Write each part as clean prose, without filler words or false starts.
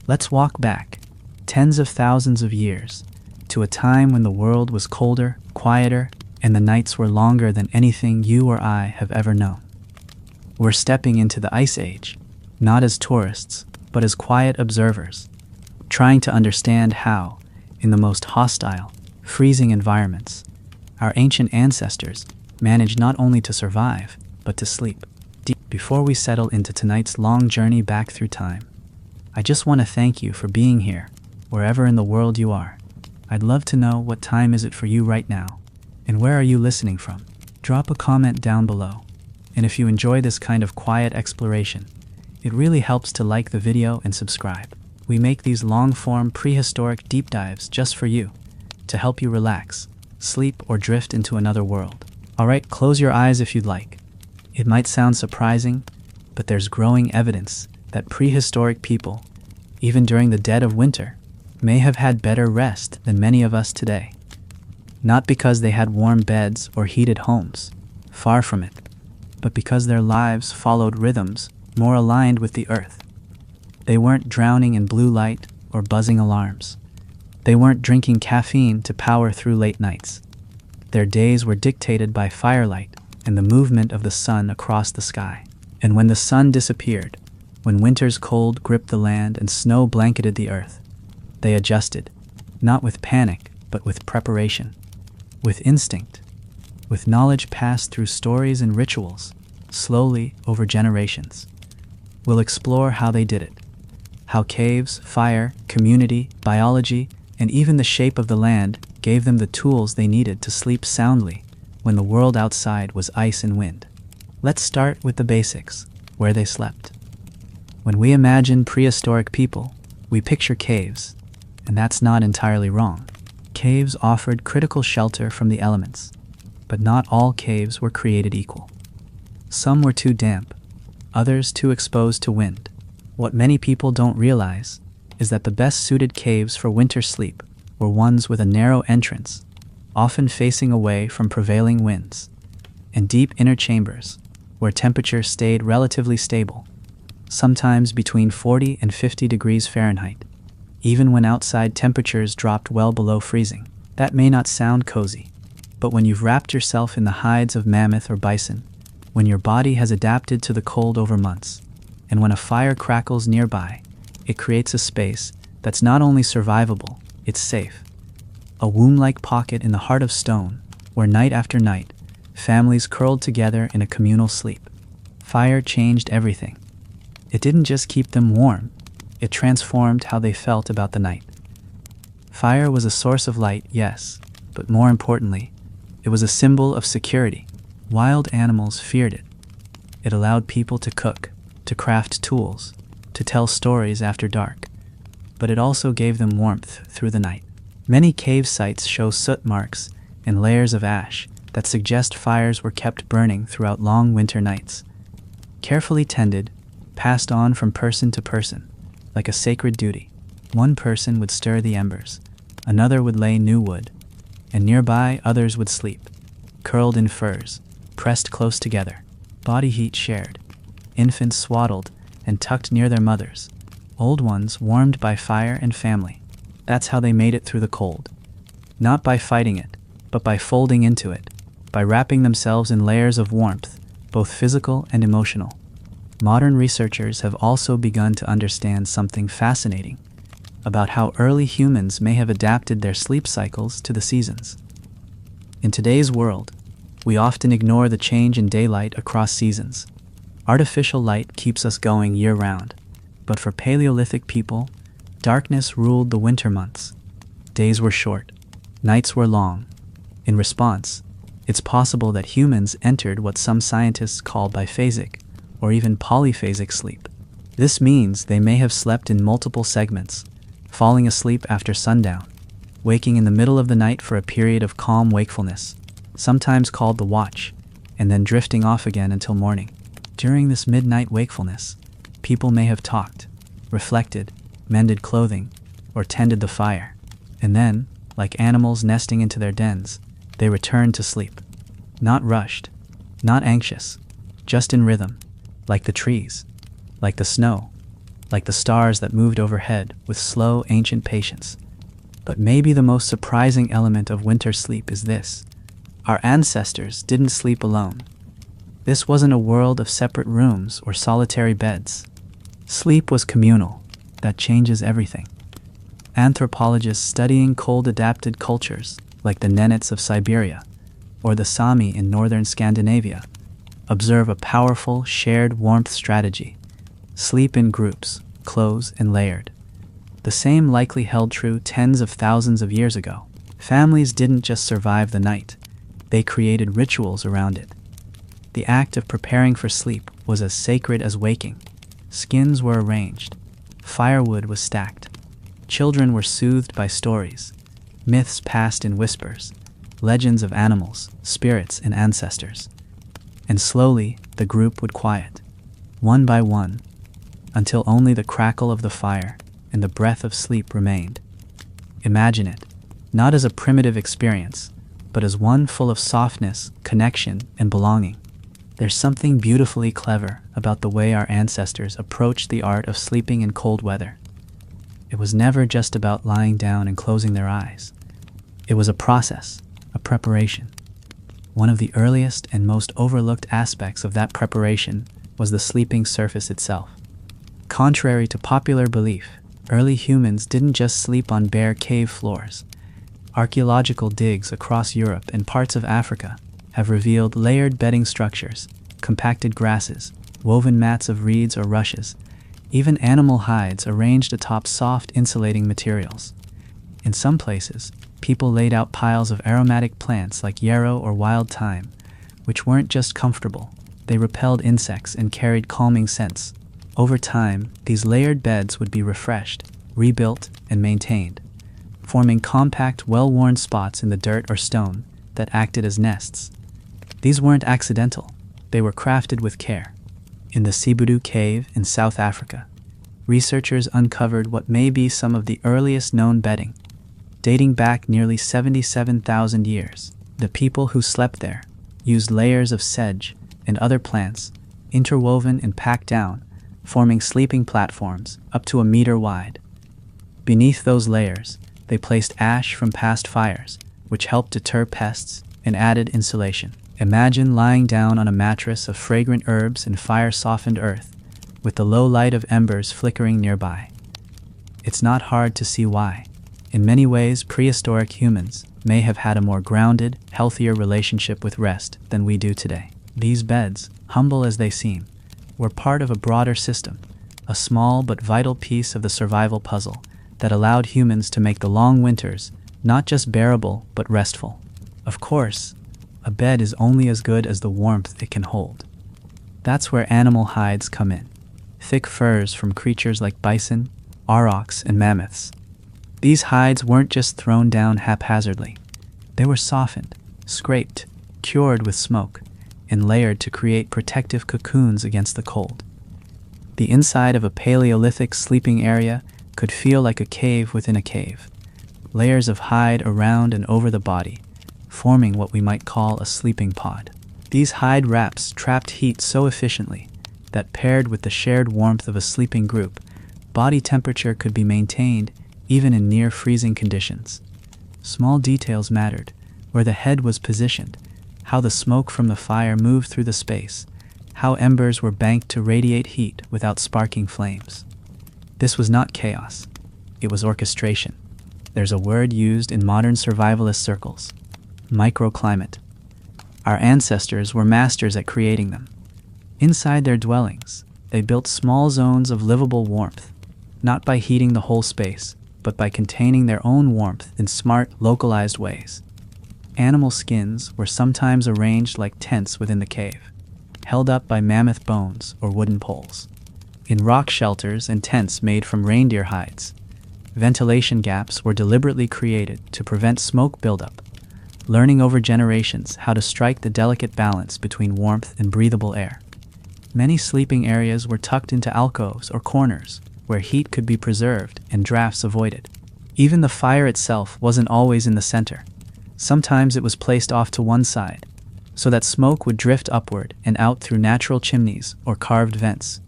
Let's walk back, tens of thousands of years, to a time when the world was colder, quieter, and the nights were longer than anything you or I have ever known. We're stepping into the Ice Age, not as tourists, but as quiet observers, trying to understand how, in the most hostile, freezing environments, our ancient ancestors managed not only to survive, but to sleep. Before we settle into tonight's long journey back through time, I just want to thank you for being here, wherever in the world you are. I'd love to know what time is it for you right now, and where are you listening from? Drop a comment down below, and if you enjoy this kind of quiet exploration, it really helps to like the video and subscribe. We make these long-form prehistoric deep dives just for you, to help you relax, sleep, or drift into another world. Alright, close your eyes if you'd like. It might sound surprising, but there's growing evidence that prehistoric people, even during the dead of winter, may have had better rest than many of us today. Not because they had warm beds or heated homes, far from it, but because their lives followed rhythms more aligned with the earth. They weren't drowning in blue light or buzzing alarms. They weren't drinking caffeine to power through late nights. Their days were dictated by firelight and the movement of the sun across the sky. And when the sun disappeared, when winter's cold gripped the land and snow blanketed the earth, they adjusted, not with panic, but with preparation, with instinct, with knowledge passed through stories and rituals, slowly over generations. We'll explore how they did it, how caves, fire, community, biology, and even the shape of the land gave them the tools they needed to sleep soundly when the world outside was ice and wind. Let's start with the basics, where they slept. When we imagine prehistoric people, we picture caves, and that's not entirely wrong. Caves offered critical shelter from the elements, but not all caves were created equal. Some were too damp, others too exposed to wind. What many people don't realize is that the best suited caves for winter sleep were ones with a narrow entrance, often facing away from prevailing winds, and deep inner chambers where temperature stayed relatively stable, sometimes between 40 and 50 degrees Fahrenheit, even when outside temperatures dropped well below freezing. That may not sound cozy, but when you've wrapped yourself in the hides of mammoth or bison, when your body has adapted to the cold over months, and when a fire crackles nearby, it creates a space that's not only survivable, it's safe. A womb-like pocket in the heart of stone, where night after night, families curled together in a communal sleep. Fire changed everything. It didn't just keep them warm, it transformed how they felt about the night. Fire was a source of light, yes, but more importantly, it was a symbol of security. Wild animals feared it. It allowed people to cook, to craft tools, to tell stories after dark, but it also gave them warmth through the night. Many cave sites show soot marks and layers of ash that suggest fires were kept burning throughout long winter nights. Carefully tended, passed on from person to person, like a sacred duty. One person would stir the embers, another would lay new wood, and nearby others would sleep, curled in furs, pressed close together, body heat shared, infants swaddled and tucked near their mothers, old ones warmed by fire and family. That's how they made it through the cold. Not by fighting it, but by folding into it, by wrapping themselves in layers of warmth, both physical and emotional. Modern researchers have also begun to understand something fascinating about how early humans may have adapted their sleep cycles to the seasons. In today's world, we often ignore the change in daylight across seasons. Artificial light keeps us going year-round, but for Paleolithic people, darkness ruled the winter months. Days were short, nights were long. In response, it's possible that humans entered what some scientists call biphasic, or even polyphasic sleep. This means they may have slept in multiple segments, falling asleep after sundown, waking in the middle of the night for a period of calm wakefulness, sometimes called the watch, and then drifting off again until morning. During this midnight wakefulness, people may have talked, reflected, mended clothing, or tended the fire. And then, like animals nesting into their dens, they returned to sleep. Not rushed, not anxious, just in rhythm, like the trees, like the snow, like the stars that moved overhead with slow, ancient patience. But maybe the most surprising element of winter sleep is this: our ancestors didn't sleep alone. This wasn't a world of separate rooms or solitary beds. Sleep was communal. That changes everything. Anthropologists studying cold-adapted cultures, like the Nenets of Siberia or the Sami in northern Scandinavia, observe a powerful shared warmth strategy. Sleep in groups, close and layered. The same likely held true tens of thousands of years ago. Families didn't just survive the night, they created rituals around it. The act of preparing for sleep was as sacred as waking. Skins were arranged, firewood was stacked, children were soothed by stories, myths passed in whispers, legends of animals, spirits, and ancestors. And slowly, the group would quiet, one by one, until only the crackle of the fire and the breath of sleep remained. Imagine it, not as a primitive experience, but as one full of softness, connection, and belonging. There's something beautifully clever about the way our ancestors approached the art of sleeping in cold weather. It was never just about lying down and closing their eyes. It was a process, a preparation. One of the earliest and most overlooked aspects of that preparation was the sleeping surface itself. Contrary to popular belief, early humans didn't just sleep on bare cave floors. Archaeological digs across Europe and parts of Africa have revealed layered bedding structures, compacted grasses, woven mats of reeds or rushes, even animal hides arranged atop soft insulating materials. In some places, people laid out piles of aromatic plants like yarrow or wild thyme, which weren't just comfortable, they repelled insects and carried calming scents. Over time, these layered beds would be refreshed, rebuilt, and maintained, forming compact, well-worn spots in the dirt or stone that acted as nests. These weren't accidental, they were crafted with care. In the Sibudu Cave in South Africa, researchers uncovered what may be some of the earliest known bedding, dating back nearly 77,000 years. The people who slept there used layers of sedge and other plants, interwoven and packed down, forming sleeping platforms up to a meter wide. Beneath those layers, they placed ash from past fires, which helped deter pests and added insulation. Imagine lying down on a mattress of fragrant herbs and fire-softened earth, with the low light of embers flickering nearby. It's not hard to see why. In many ways, prehistoric humans may have had a more grounded, healthier relationship with rest than we do today. These beds, humble as they seem, were part of a broader system, a small but vital piece of the survival puzzle that allowed humans to make the long winters not just bearable but restful. Of course, a bed is only as good as the warmth it can hold. That's where animal hides come in. Thick furs from creatures like bison, aurochs, and mammoths. These hides weren't just thrown down haphazardly. They were softened, scraped, cured with smoke, and layered to create protective cocoons against the cold. The inside of a Paleolithic sleeping area could feel like a cave within a cave. Layers of hide around and over the body, forming what we might call a sleeping pod. These hide wraps trapped heat so efficiently that, paired with the shared warmth of a sleeping group, body temperature could be maintained even in near-freezing conditions. Small details mattered: where the head was positioned, how the smoke from the fire moved through the space, how embers were banked to radiate heat without sparking flames. This was not chaos, it was orchestration. There's a word used in modern survivalist circles: microclimate. Our ancestors were masters at creating them. Inside their dwellings, they built small zones of livable warmth, not by heating the whole space, but by containing their own warmth in smart, localized ways. Animal skins were sometimes arranged like tents within the cave, held up by mammoth bones or wooden poles. In rock shelters and tents made from reindeer hides, ventilation gaps were deliberately created to prevent smoke buildup, learning over generations how to strike the delicate balance between warmth and breathable air. Many sleeping areas were tucked into alcoves or corners, where heat could be preserved and drafts avoided. Even the fire itself wasn't always in the center. Sometimes it was placed off to one side, so that smoke would drift upward and out through natural chimneys or carved vents.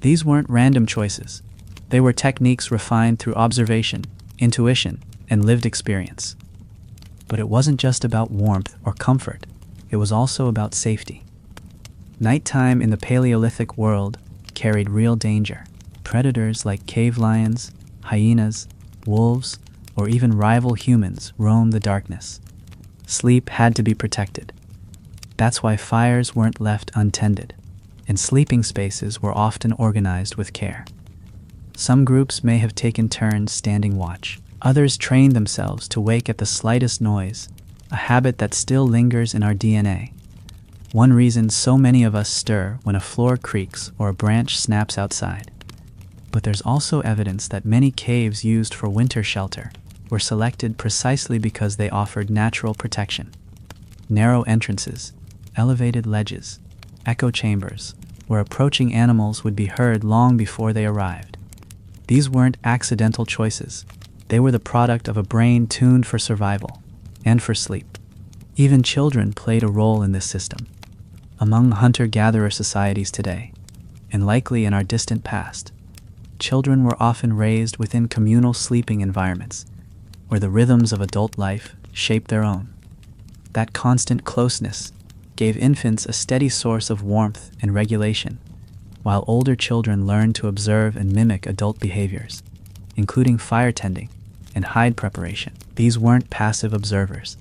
These weren't random choices. They were techniques refined through observation, intuition, and lived experience. But it wasn't just about warmth or comfort. It was also about safety. Nighttime in the Paleolithic world carried real danger. Predators like cave lions, hyenas, wolves, or even rival humans roamed the darkness. Sleep had to be protected. That's why fires weren't left untended, and sleeping spaces were often organized with care. Some groups may have taken turns standing watch. Others trained themselves to wake at the slightest noise, a habit that still lingers in our DNA. One reason so many of us stir when a floor creaks or a branch snaps outside. But there's also evidence that many caves used for winter shelter were selected precisely because they offered natural protection. Narrow entrances, elevated ledges, echo chambers, where approaching animals would be heard long before they arrived. These weren't accidental choices. They were the product of a brain tuned for survival and for sleep. Even children played a role in this system. Among hunter-gatherer societies today, and likely in our distant past, children were often raised within communal sleeping environments, where the rhythms of adult life shaped their own. That constant closeness gave infants a steady source of warmth and regulation, while older children learned to observe and mimic adult behaviors, including fire tending and hide preparation. These weren't passive observers.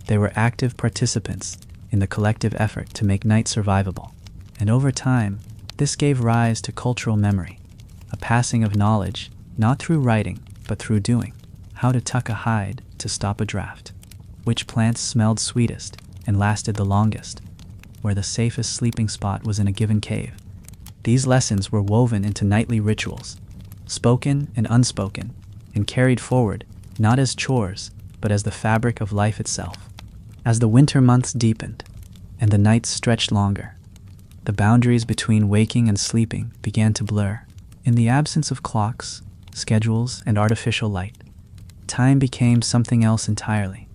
They were active participants in the collective effort to make night survivable. And over time, this gave rise to cultural memory, a passing of knowledge, not through writing, but through doing. How to tuck a hide to stop a draft, which plants smelled sweetest and lasted the longest, where the safest sleeping spot was in a given cave. These lessons were woven into nightly rituals, spoken and unspoken, and carried forward not as chores, but as the fabric of life itself. As the winter months deepened and the nights stretched longer, the boundaries between waking and sleeping began to blur. In the absence of clocks, schedules, and artificial light, time became something else entirely,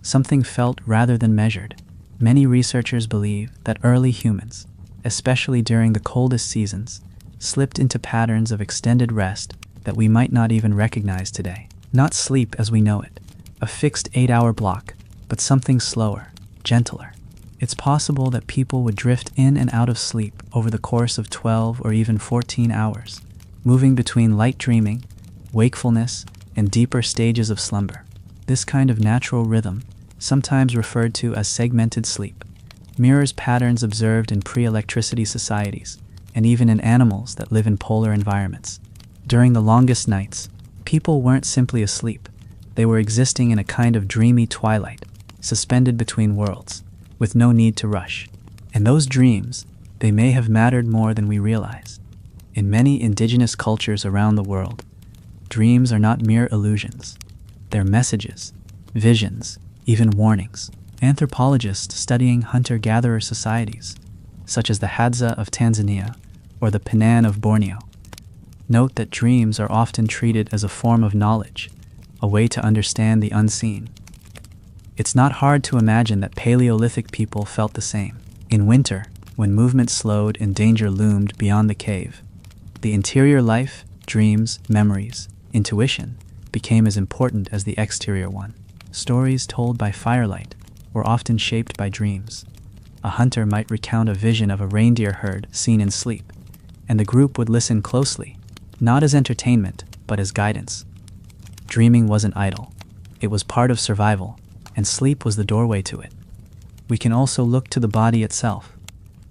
something felt rather than measured. Many researchers believe that early humans, especially during the coldest seasons, slipped into patterns of extended rest that we might not even recognize today. Not sleep as we know it, a fixed 8-hour block, but something slower, gentler. It's possible that people would drift in and out of sleep over the course of 12 or even 14 hours, moving between light dreaming, wakefulness, and deeper stages of slumber. This kind of natural rhythm, sometimes referred to as segmented sleep, mirrors patterns observed in pre-electricity societies and even in animals that live in polar environments. During the longest nights, people weren't simply asleep. They were existing in a kind of dreamy twilight, suspended between worlds, with no need to rush. And those dreams, they may have mattered more than we realize. In many indigenous cultures around the world, dreams are not mere illusions. They're messages, visions, even warnings. Anthropologists studying hunter-gatherer societies, such as the Hadza of Tanzania or the Penan of Borneo, note that dreams are often treated as a form of knowledge, a way to understand the unseen. It's not hard to imagine that Paleolithic people felt the same. In winter, when movement slowed and danger loomed beyond the cave, the interior life, dreams, memories, intuition became as important as the exterior one. Stories told by firelight were often shaped by dreams. A hunter might recount a vision of a reindeer herd seen in sleep, and the group would listen closely, not as entertainment, but as guidance. Dreaming wasn't idle. It was part of survival, and sleep was the doorway to it. We can also look to the body itself,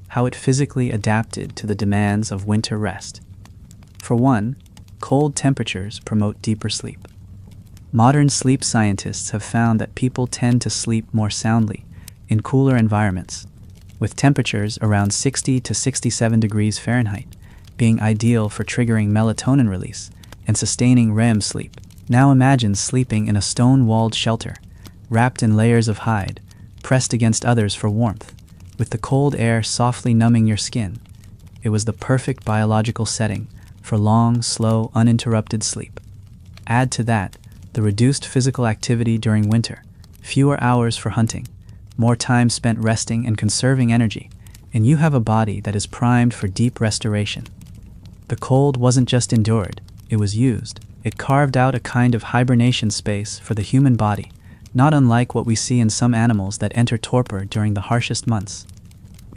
how it physically adapted to the demands of winter rest. For one, cold temperatures promote deeper sleep. Modern sleep scientists have found that people tend to sleep more soundly in cooler environments, with temperatures around 60 to 67 degrees Fahrenheit being ideal for triggering melatonin release and sustaining REM sleep. Now imagine sleeping in a stone-walled shelter, wrapped in layers of hide, pressed against others for warmth, with the cold air softly numbing your skin. It was the perfect biological setting for long, slow, uninterrupted sleep. Add to that the reduced physical activity during winter, fewer hours for hunting, more time spent resting and conserving energy, and you have a body that is primed for deep restoration. The cold wasn't just endured, it was used. It carved out a kind of hibernation space for the human body, not unlike what we see in some animals that enter torpor during the harshest months.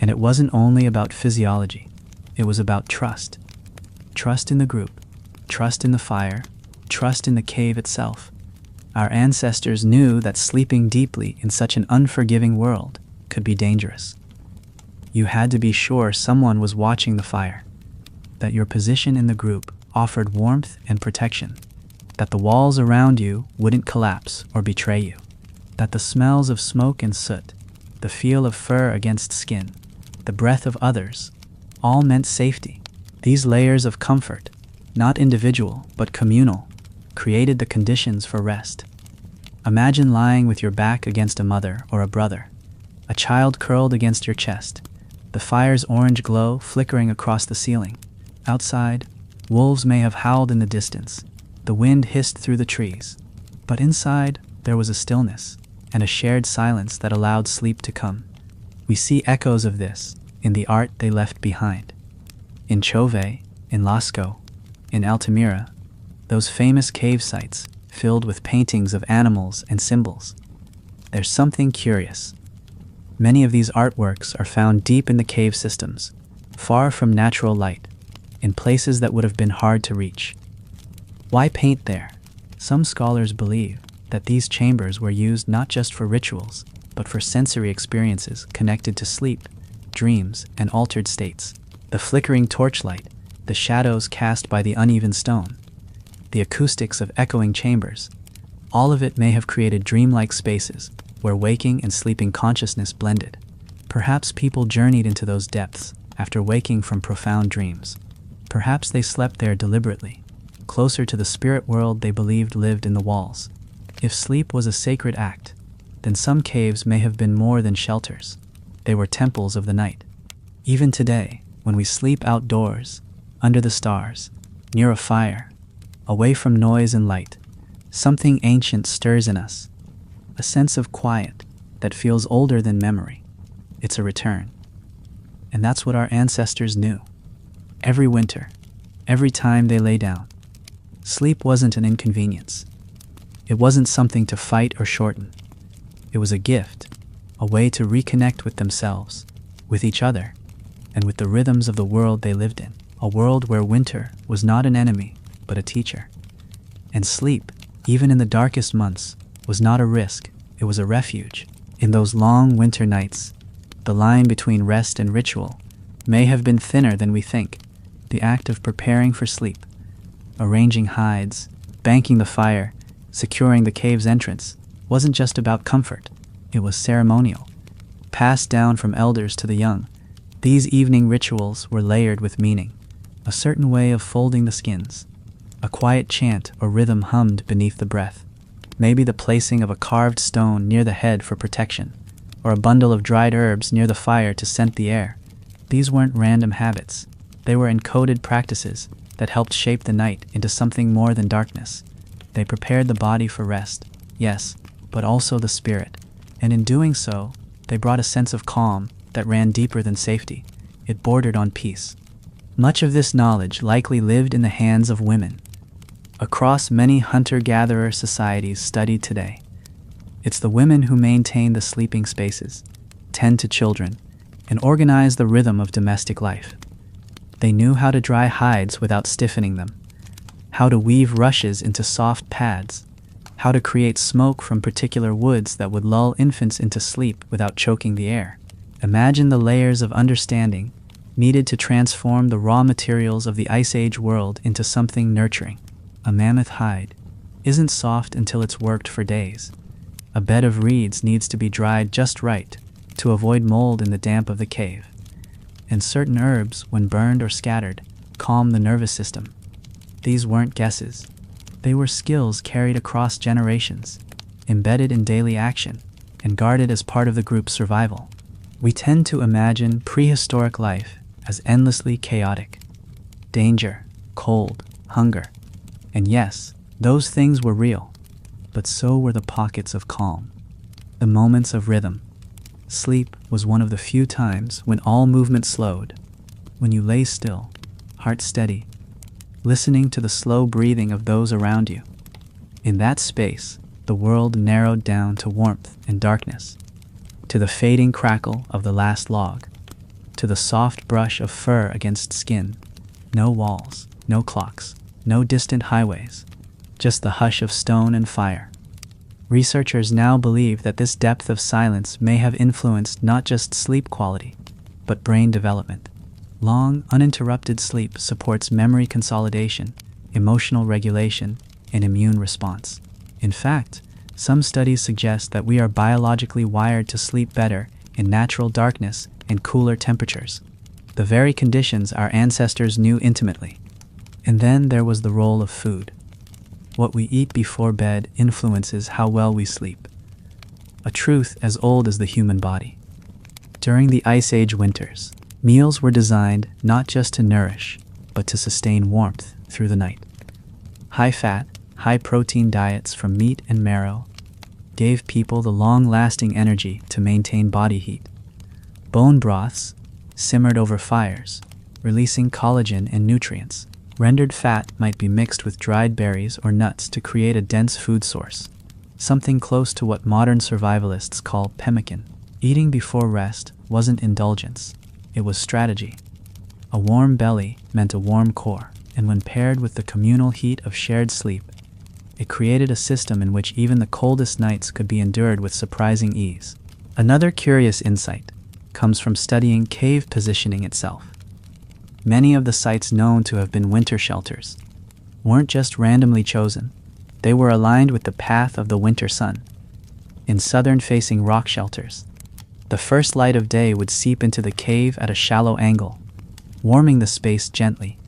And it wasn't only about physiology, it was about trust. Trust in the group, trust in the fire, trust in the cave itself. Our ancestors knew that sleeping deeply in such an unforgiving world could be dangerous. You had to be sure someone was watching the fire, that your position in the group offered warmth and protection, that the walls around you wouldn't collapse or betray you, that the smells of smoke and soot, the feel of fur against skin, the breath of others, all meant safety. These layers of comfort, not individual but communal, created the conditions for rest. Imagine lying with your back against a mother or a brother, a child curled against your chest, the fire's orange glow flickering across the ceiling. Outside, wolves may have howled in the distance, the wind hissed through the trees, but inside there was a stillness and a shared silence that allowed sleep to come. We see echoes of this in the art they left behind. In Chauvet, in Lascaux, in Altamira, those famous cave sites filled with paintings of animals and symbols. There's something curious. Many of these artworks are found deep in the cave systems, far from natural light, in places that would have been hard to reach. Why paint there? Some scholars believe that these chambers were used not just for rituals, but for sensory experiences connected to sleep, dreams, and altered states. The flickering torchlight, the shadows cast by the uneven stone, the acoustics of echoing chambers, all of it may have created dreamlike spaces where waking and sleeping consciousness blended. Perhaps people journeyed into those depths after waking from profound dreams. Perhaps they slept there deliberately, closer to the spirit world they believed lived in the walls. If sleep was a sacred act, then some caves may have been more than shelters. They were temples of the night. Even today, when we sleep outdoors, under the stars, near a fire, away from noise and light, something ancient stirs in us, a sense of quiet that feels older than memory. It's a return. And that's what our ancestors knew. Every winter, every time they lay down, sleep wasn't an inconvenience. It wasn't something to fight or shorten. It was a gift, a way to reconnect with themselves, with each other, and with the rhythms of the world they lived in, a world where winter was not an enemy, but a teacher. And sleep, even in the darkest months, was not a risk, it was a refuge. In those long winter nights, the line between rest and ritual may have been thinner than we think. The act of preparing for sleep, arranging hides, banking the fire, securing the cave's entrance, wasn't just about comfort, it was ceremonial. Passed down from elders to the young, these evening rituals were layered with meaning. A certain way of folding the skins, a quiet chant or rhythm hummed beneath the breath, maybe the placing of a carved stone near the head for protection, or a bundle of dried herbs near the fire to scent the air. These weren't random habits, they were encoded practices that helped shape the night into something more than darkness. They prepared the body for rest, yes, but also the spirit, and in doing so, they brought a sense of calm that ran deeper than safety. It bordered on peace. Much of this knowledge likely lived in the hands of women. Across many hunter-gatherer societies studied today, it's the women who maintain the sleeping spaces, tend to children, and organize the rhythm of domestic life. They knew how to dry hides without stiffening them, how to weave rushes into soft pads, how to create smoke from particular woods that would lull infants into sleep without choking the air. Imagine the layers of understanding needed to transform the raw materials of the Ice Age world into something nurturing. A mammoth hide isn't soft until it's worked for days. A bed of reeds needs to be dried just right to avoid mold in the damp of the cave. And certain herbs, when burned or scattered, calm the nervous system. These weren't guesses. They were skills carried across generations, embedded in daily action, and guarded as part of the group's survival. We tend to imagine prehistoric life as endlessly chaotic. Danger, cold, hunger. And yes, those things were real, but so were the pockets of calm, the moments of rhythm. Sleep was one of the few times when all movement slowed, when you lay still, heart steady, listening to the slow breathing of those around you. In that space, the world narrowed down to warmth and darkness, to the fading crackle of the last log, to the soft brush of fur against skin. No walls, no clocks, no distant highways, just the hush of stone and fire. Researchers now believe that this depth of silence may have influenced not just sleep quality, but brain development. Long, uninterrupted sleep supports memory consolidation, emotional regulation, and immune response. In fact, some studies suggest that we are biologically wired to sleep better in natural darkness and cooler temperatures, the very conditions our ancestors knew intimately. And then there was the role of food. What we eat before bed influences how well we sleep, a truth as old as the human body. During the Ice Age winters, meals were designed not just to nourish, but to sustain warmth through the night. High-fat, high-protein diets from meat and marrow gave people the long-lasting energy to maintain body heat. Bone broths, simmered over fires, releasing collagen and nutrients. Rendered fat might be mixed with dried berries or nuts to create a dense food source, something close to what modern survivalists call pemmican. Eating before rest wasn't indulgence, it was strategy. A warm belly meant a warm core, and when paired with the communal heat of shared sleep, it created a system in which even the coldest nights could be endured with surprising ease. Another curious insight comes from studying cave positioning itself. Many of the sites known to have been winter shelters weren't just randomly chosen, they were aligned with the path of the winter sun. In southern-facing rock shelters, the first light of day would seep into the cave at a shallow angle, warming the space gently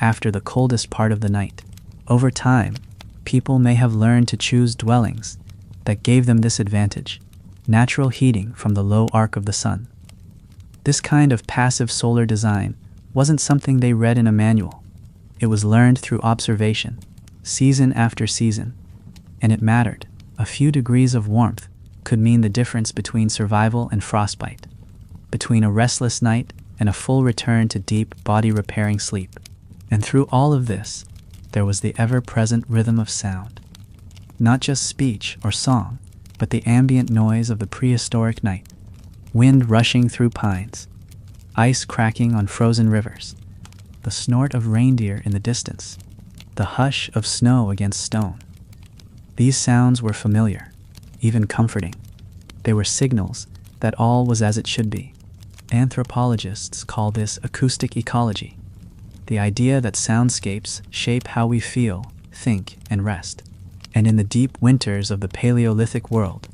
after the coldest part of the night. Over time, people may have learned to choose dwellings that gave them this advantage: natural heating from the low arc of the sun. This kind of passive solar design wasn't something they read in a manual. It was learned through observation, season after season, and it mattered. A few degrees of warmth could mean the difference between survival and frostbite, between a restless night and a full return to deep, body-repairing sleep. And through all of this, there was the ever-present rhythm of sound. Not just speech or song, but the ambient noise of the prehistoric night. Wind rushing through pines, ice cracking on frozen rivers, the snort of reindeer in the distance, the hush of snow against stone. These sounds were familiar, even comforting. They were signals that all was as it should be. Anthropologists call this acoustic ecology, the idea that soundscapes shape how we feel, think, and rest. And in the deep winters of the Paleolithic world,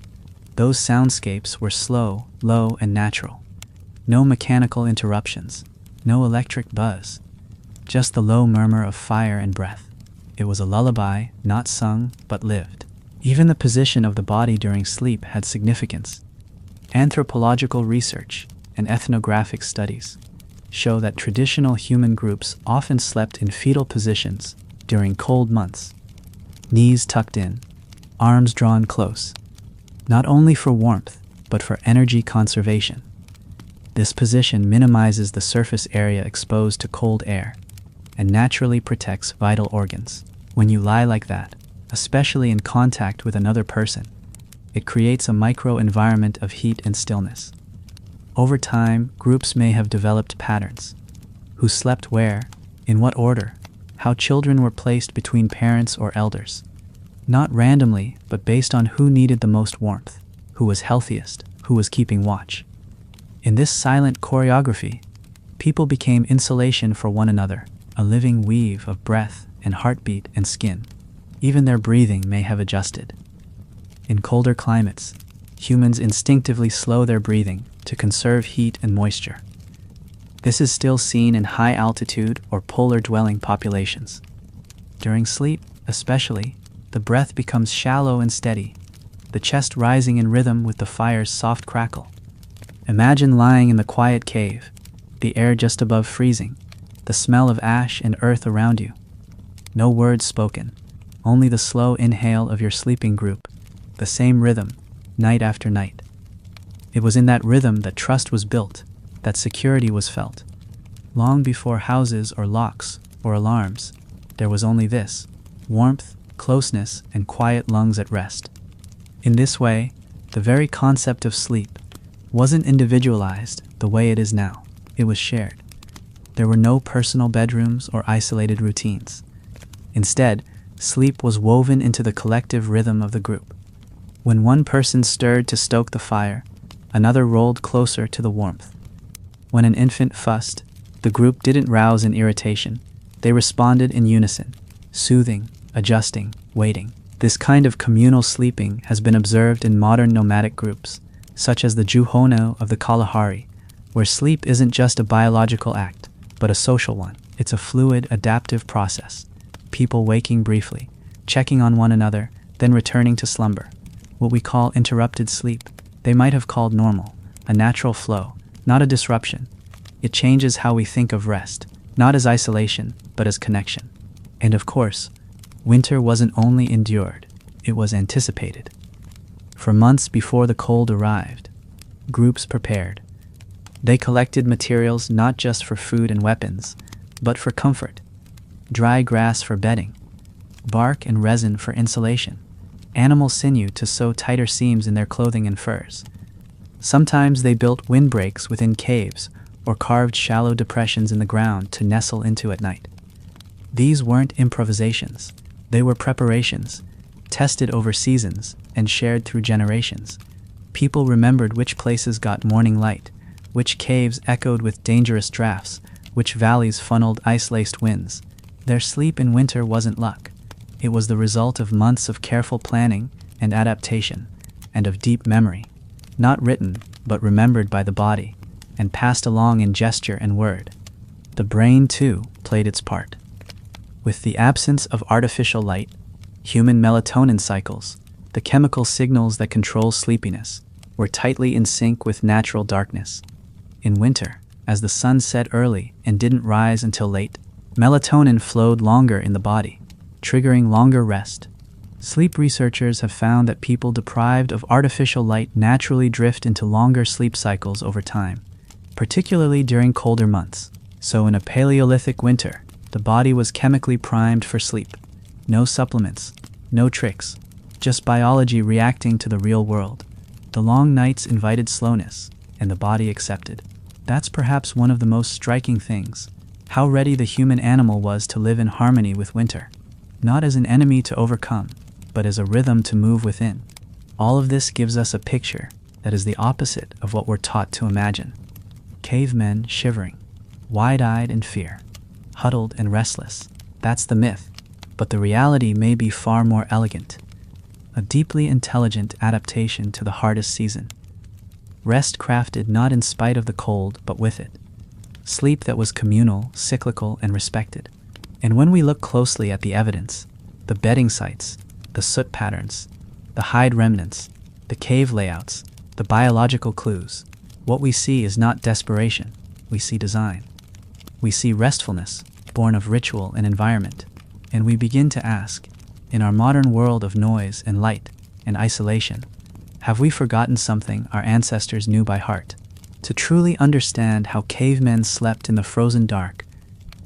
those soundscapes were slow, low, and natural. No mechanical interruptions, no electric buzz, just the low murmur of fire and breath. It was a lullaby, not sung, but lived. Even the position of the body during sleep had significance. Anthropological research and ethnographic studies show that traditional human groups often slept in fetal positions during cold months, knees tucked in, arms drawn close, not only for warmth, but for energy conservation. This position minimizes the surface area exposed to cold air and naturally protects vital organs. When you lie like that, especially in contact with another person, it creates a micro-environment of heat and stillness. Over time, groups may have developed patterns. Who slept where, in what order, how children were placed between parents or elders. Not randomly, but based on who needed the most warmth, who was healthiest, who was keeping watch. In this silent choreography, people became insulation for one another, a living weave of breath and heartbeat and skin. Even their breathing may have adjusted. In colder climates, humans instinctively slow their breathing to conserve heat and moisture. This is still seen in high-altitude or polar-dwelling populations. During sleep, especially, the breath becomes shallow and steady, the chest rising in rhythm with the fire's soft crackle. Imagine lying in the quiet cave, the air just above freezing, the smell of ash and earth around you. No words spoken, only the slow inhale of your sleeping group, the same rhythm, night after night. It was in that rhythm that trust was built, that security was felt. Long before houses or locks or alarms, There was only this: warmth, closeness, and quiet lungs at rest. In this way, the very concept of sleep wasn't individualized the way it is now. It was shared. There were no personal bedrooms or isolated routines. Instead, sleep was woven into the collective rhythm of the group. When one person stirred to stoke the fire, another rolled closer to the warmth. When an infant fussed, the group didn't rouse in irritation. They responded in unison, soothing, adjusting, waiting. This kind of communal sleeping has been observed in modern nomadic groups, such as the Juhono of the Kalahari, where sleep isn't just a biological act, but a social one. It's a fluid, adaptive process. People waking briefly, checking on one another, then returning to slumber. What we call interrupted sleep, they might have called normal, a natural flow, not a disruption. It changes how we think of rest, not as isolation, but as connection. And of course, winter wasn't only endured, it was anticipated. For months before the cold arrived, groups prepared. They collected materials not just for food and weapons, but for comfort. Dry grass for bedding, bark and resin for insulation, animal sinew to sew tighter seams in their clothing and furs. Sometimes they built windbreaks within caves or carved shallow depressions in the ground to nestle into at night. These weren't improvisations, they were preparations, tested over seasons and shared through generations. People remembered which places got morning light, which caves echoed with dangerous drafts, which valleys funneled ice-laced winds. Their sleep in winter wasn't luck. It was the result of months of careful planning and adaptation, and of deep memory, not written, but remembered by the body, and passed along in gesture and word. The brain, too, played its part. With the absence of artificial light, human melatonin cycles, the chemical signals that control sleepiness, were tightly in sync with natural darkness. In winter, as the sun set early and didn't rise until late, melatonin flowed longer in the body, triggering longer rest. Sleep researchers have found that people deprived of artificial light naturally drift into longer sleep cycles over time, particularly during colder months. So in a Paleolithic winter, the body was chemically primed for sleep. No supplements, no tricks, just biology reacting to the real world. The long nights invited slowness, and the body accepted. That's perhaps one of the most striking things, how ready the human animal was to live in harmony with winter, not as an enemy to overcome, but as a rhythm to move within. All of this gives us a picture that is the opposite of what we're taught to imagine. Cavemen shivering, wide-eyed in fear, huddled and restless. That's the myth, but the reality may be far more elegant. A deeply intelligent adaptation to the hardest season. Rest crafted not in spite of the cold, but with it. Sleep that was communal, cyclical, and respected. And when we look closely at the evidence, the bedding sites, the soot patterns, the hide remnants, the cave layouts, the biological clues, what we see is not desperation, we see design. We see restfulness, born of ritual and environment. And we begin to ask, in our modern world of noise and light and isolation, have we forgotten something our ancestors knew by heart? To truly understand how cavemen slept in the frozen dark,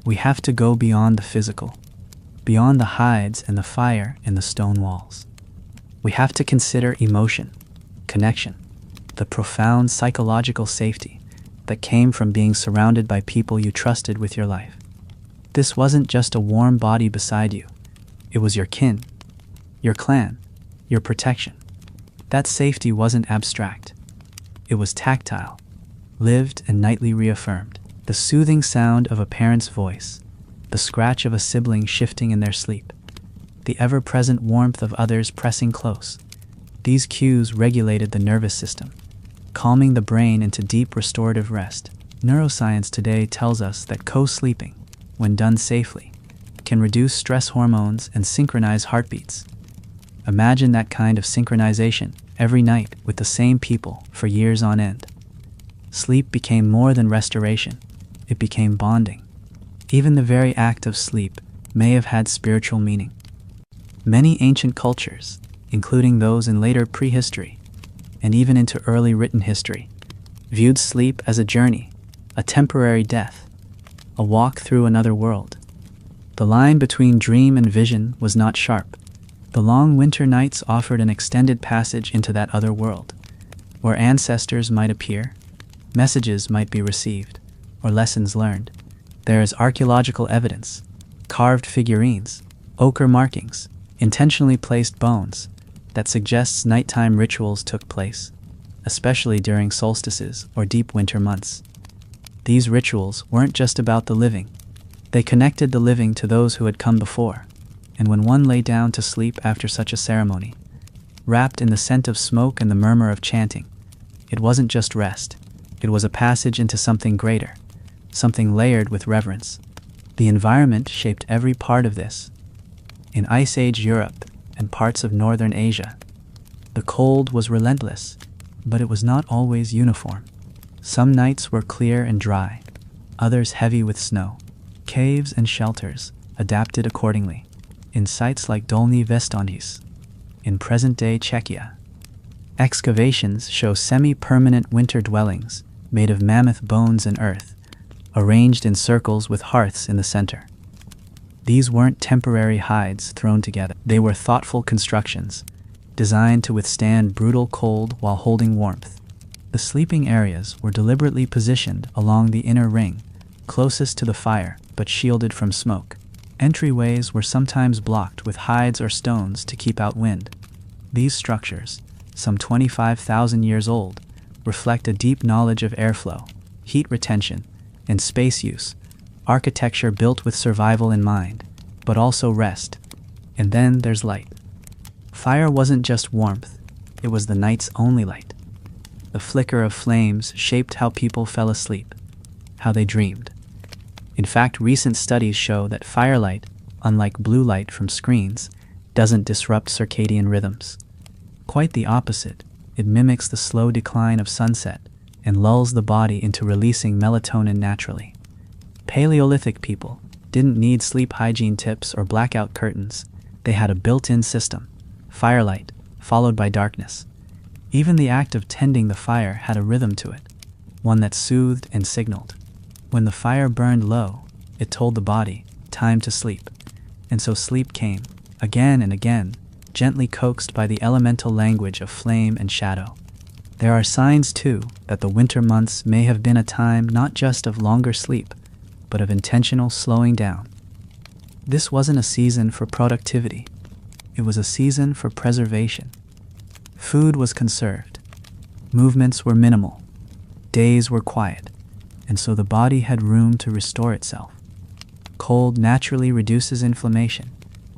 we have to go beyond the physical, beyond the hides and the fire and the stone walls. We have to consider emotion, connection, the profound psychological safety that came from being surrounded by people you trusted with your life. This wasn't just a warm body beside you. It was your kin, your clan, your protection. That safety wasn't abstract. It was tactile, lived and nightly reaffirmed. The soothing sound of a parent's voice, the scratch of a sibling shifting in their sleep, the ever-present warmth of others pressing close. These cues regulated the nervous system, calming the brain into deep restorative rest. Neuroscience today tells us that co-sleeping, when done safely, can reduce stress hormones and synchronize heartbeats. Imagine that kind of synchronization every night with the same people for years on end. Sleep became more than restoration. It became bonding. Even the very act of sleep may have had spiritual meaning. Many ancient cultures, including those in later prehistory, and even into early written history, viewed sleep as a journey, a temporary death, a walk through another world. The line between dream and vision was not sharp. The long winter nights offered an extended passage into that other world, where ancestors might appear, messages might be received, or lessons learned. There is archaeological evidence, carved figurines, ochre markings, intentionally placed bones, that suggests nighttime rituals took place, especially during solstices or deep winter months. These rituals weren't just about the living. They connected the living to those who had come before, and when one lay down to sleep after such a ceremony, wrapped in the scent of smoke and the murmur of chanting, it wasn't just rest, it was a passage into something greater, something layered with reverence. The environment shaped every part of this. In Ice Age Europe and parts of northern Asia, the cold was relentless, but it was not always uniform. Some nights were clear and dry, others heavy with snow. Caves and shelters adapted accordingly. In sites like Dolní Věstonice, in present-day Czechia, excavations show semi-permanent winter dwellings made of mammoth bones and earth, arranged in circles with hearths in the center. These weren't temporary hides thrown together. They were thoughtful constructions, designed to withstand brutal cold while holding warmth. The sleeping areas were deliberately positioned along the inner ring, closest to the fire but shielded from smoke. Entryways were sometimes blocked with hides or stones to keep out wind. These structures, some 25,000 years old, reflect a deep knowledge of airflow, heat retention, and space use, architecture built with survival in mind, but also rest. And then there's light. Fire wasn't just warmth, it was the night's only light. The flicker of flames shaped how people fell asleep, how they dreamed. In fact, recent studies show that firelight, unlike blue light from screens, doesn't disrupt circadian rhythms. Quite the opposite, it mimics the slow decline of sunset and lulls the body into releasing melatonin naturally. Paleolithic people didn't need sleep hygiene tips or blackout curtains. They had a built-in system, firelight, followed by darkness. Even the act of tending the fire had a rhythm to it, one that soothed and signaled. When the fire burned low, it told the body, time to sleep. And so sleep came, again and again, gently coaxed by the elemental language of flame and shadow. There are signs, too, that the winter months may have been a time not just of longer sleep, but of intentional slowing down. This wasn't a season for productivity. It was a season for preservation. Food was conserved. Movements were minimal. Days were quiet. And so the body had room to restore itself. Cold naturally reduces inflammation.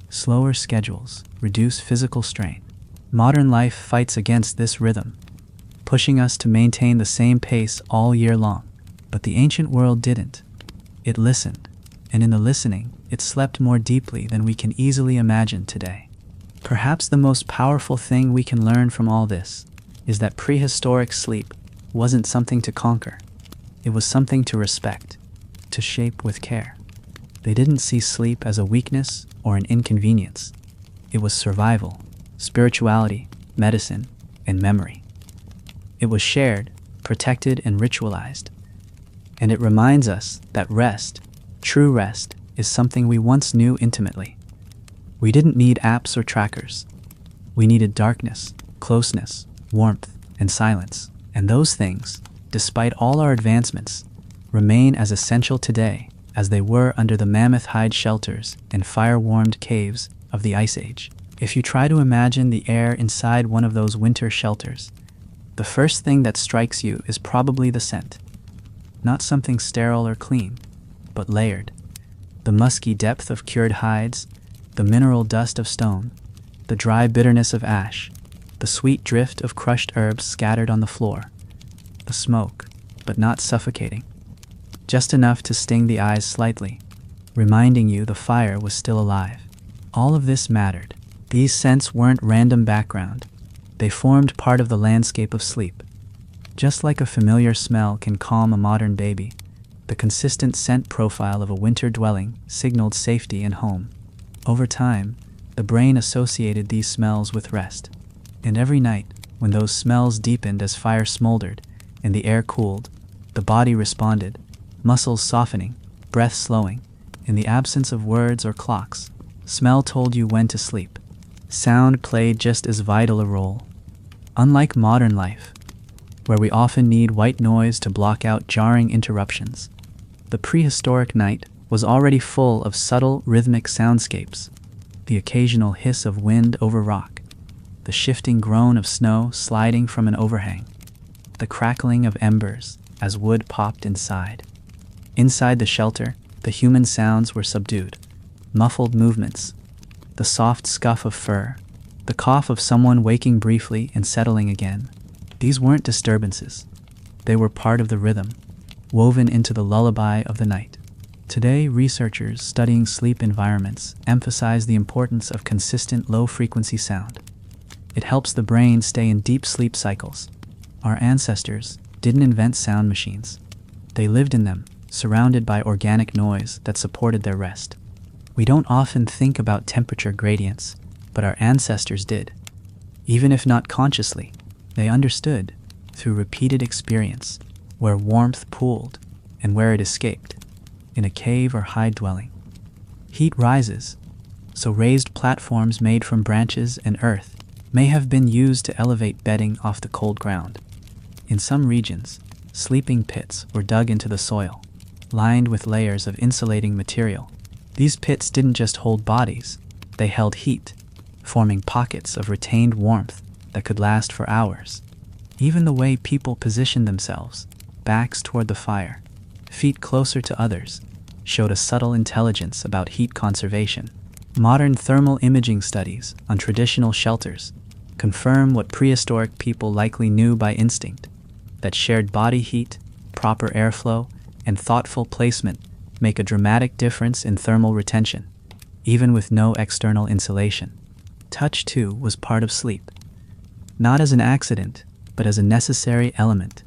Slower schedules reduce physical strain. Modern life fights against this rhythm, pushing us to maintain the same pace all year long. But the ancient world didn't. It listened, and in the listening, it slept more deeply than we can easily imagine today. Perhaps the most powerful thing we can learn from all this is that prehistoric sleep wasn't something to conquer. It was something to respect, to shape with care. They didn't see sleep as a weakness or an inconvenience. It was survival, spirituality, medicine, and memory. It was shared, protected, and ritualized. And it reminds us that rest, true rest, is something we once knew intimately. We didn't need apps or trackers. We needed darkness, closeness, warmth, and silence. And those things, despite all our advancements, remain as essential today as they were under the mammoth hide shelters and fire-warmed caves of the Ice Age. If you try to imagine the air inside one of those winter shelters, the first thing that strikes you is probably the scent. Not something sterile or clean, but layered. The musky depth of cured hides, the mineral dust of stone, the dry bitterness of ash, the sweet drift of crushed herbs scattered on the floor. The smoke, but not suffocating. Just enough to sting the eyes slightly, reminding you the fire was still alive. All of this mattered. These scents weren't random background. They formed part of the landscape of sleep. Just like a familiar smell can calm a modern baby, the consistent scent profile of a winter dwelling signaled safety and home. Over time, the brain associated these smells with rest. And every night, when those smells deepened as fire smoldered and the air cooled, the body responded, muscles softening, breath slowing, In the absence of words or clocks, smell told you when to sleep. Sound played just as vital a role. Unlike modern life, where we often need white noise to block out jarring interruptions, the prehistoric night was already full of subtle rhythmic soundscapes. The occasional hiss of wind over rock, the shifting groan of snow sliding from an overhang, the crackling of embers as wood popped inside. Inside the shelter, the human sounds were subdued. Muffled movements, the soft scuff of fur, the cough of someone waking briefly and settling again. These weren't disturbances. They were part of the rhythm, woven into the lullaby of the night. Today, researchers studying sleep environments emphasize the importance of consistent low-frequency sound. It helps the brain stay in deep sleep cycles. Our ancestors didn't invent sound machines. They lived in them, surrounded by organic noise that supported their rest. We don't often think about temperature gradients, but our ancestors did. Even if not consciously, they understood, through repeated experience, where warmth pooled and where it escaped, in a cave or hide dwelling. Heat rises, so raised platforms made from branches and earth may have been used to elevate bedding off the cold ground. In some regions, sleeping pits were dug into the soil, lined with layers of insulating material. These pits didn't just hold bodies, they held heat, forming pockets of retained warmth that could last for hours. Even the way people positioned themselves, backs toward the fire, feet closer to others, showed a subtle intelligence about heat conservation. Modern thermal imaging studies on traditional shelters confirm what prehistoric people likely knew by instinct, that shared body heat, proper airflow, and thoughtful placement make a dramatic difference in thermal retention, even with no external insulation. Touch, too, was part of sleep, not as an accident, but as a necessary element.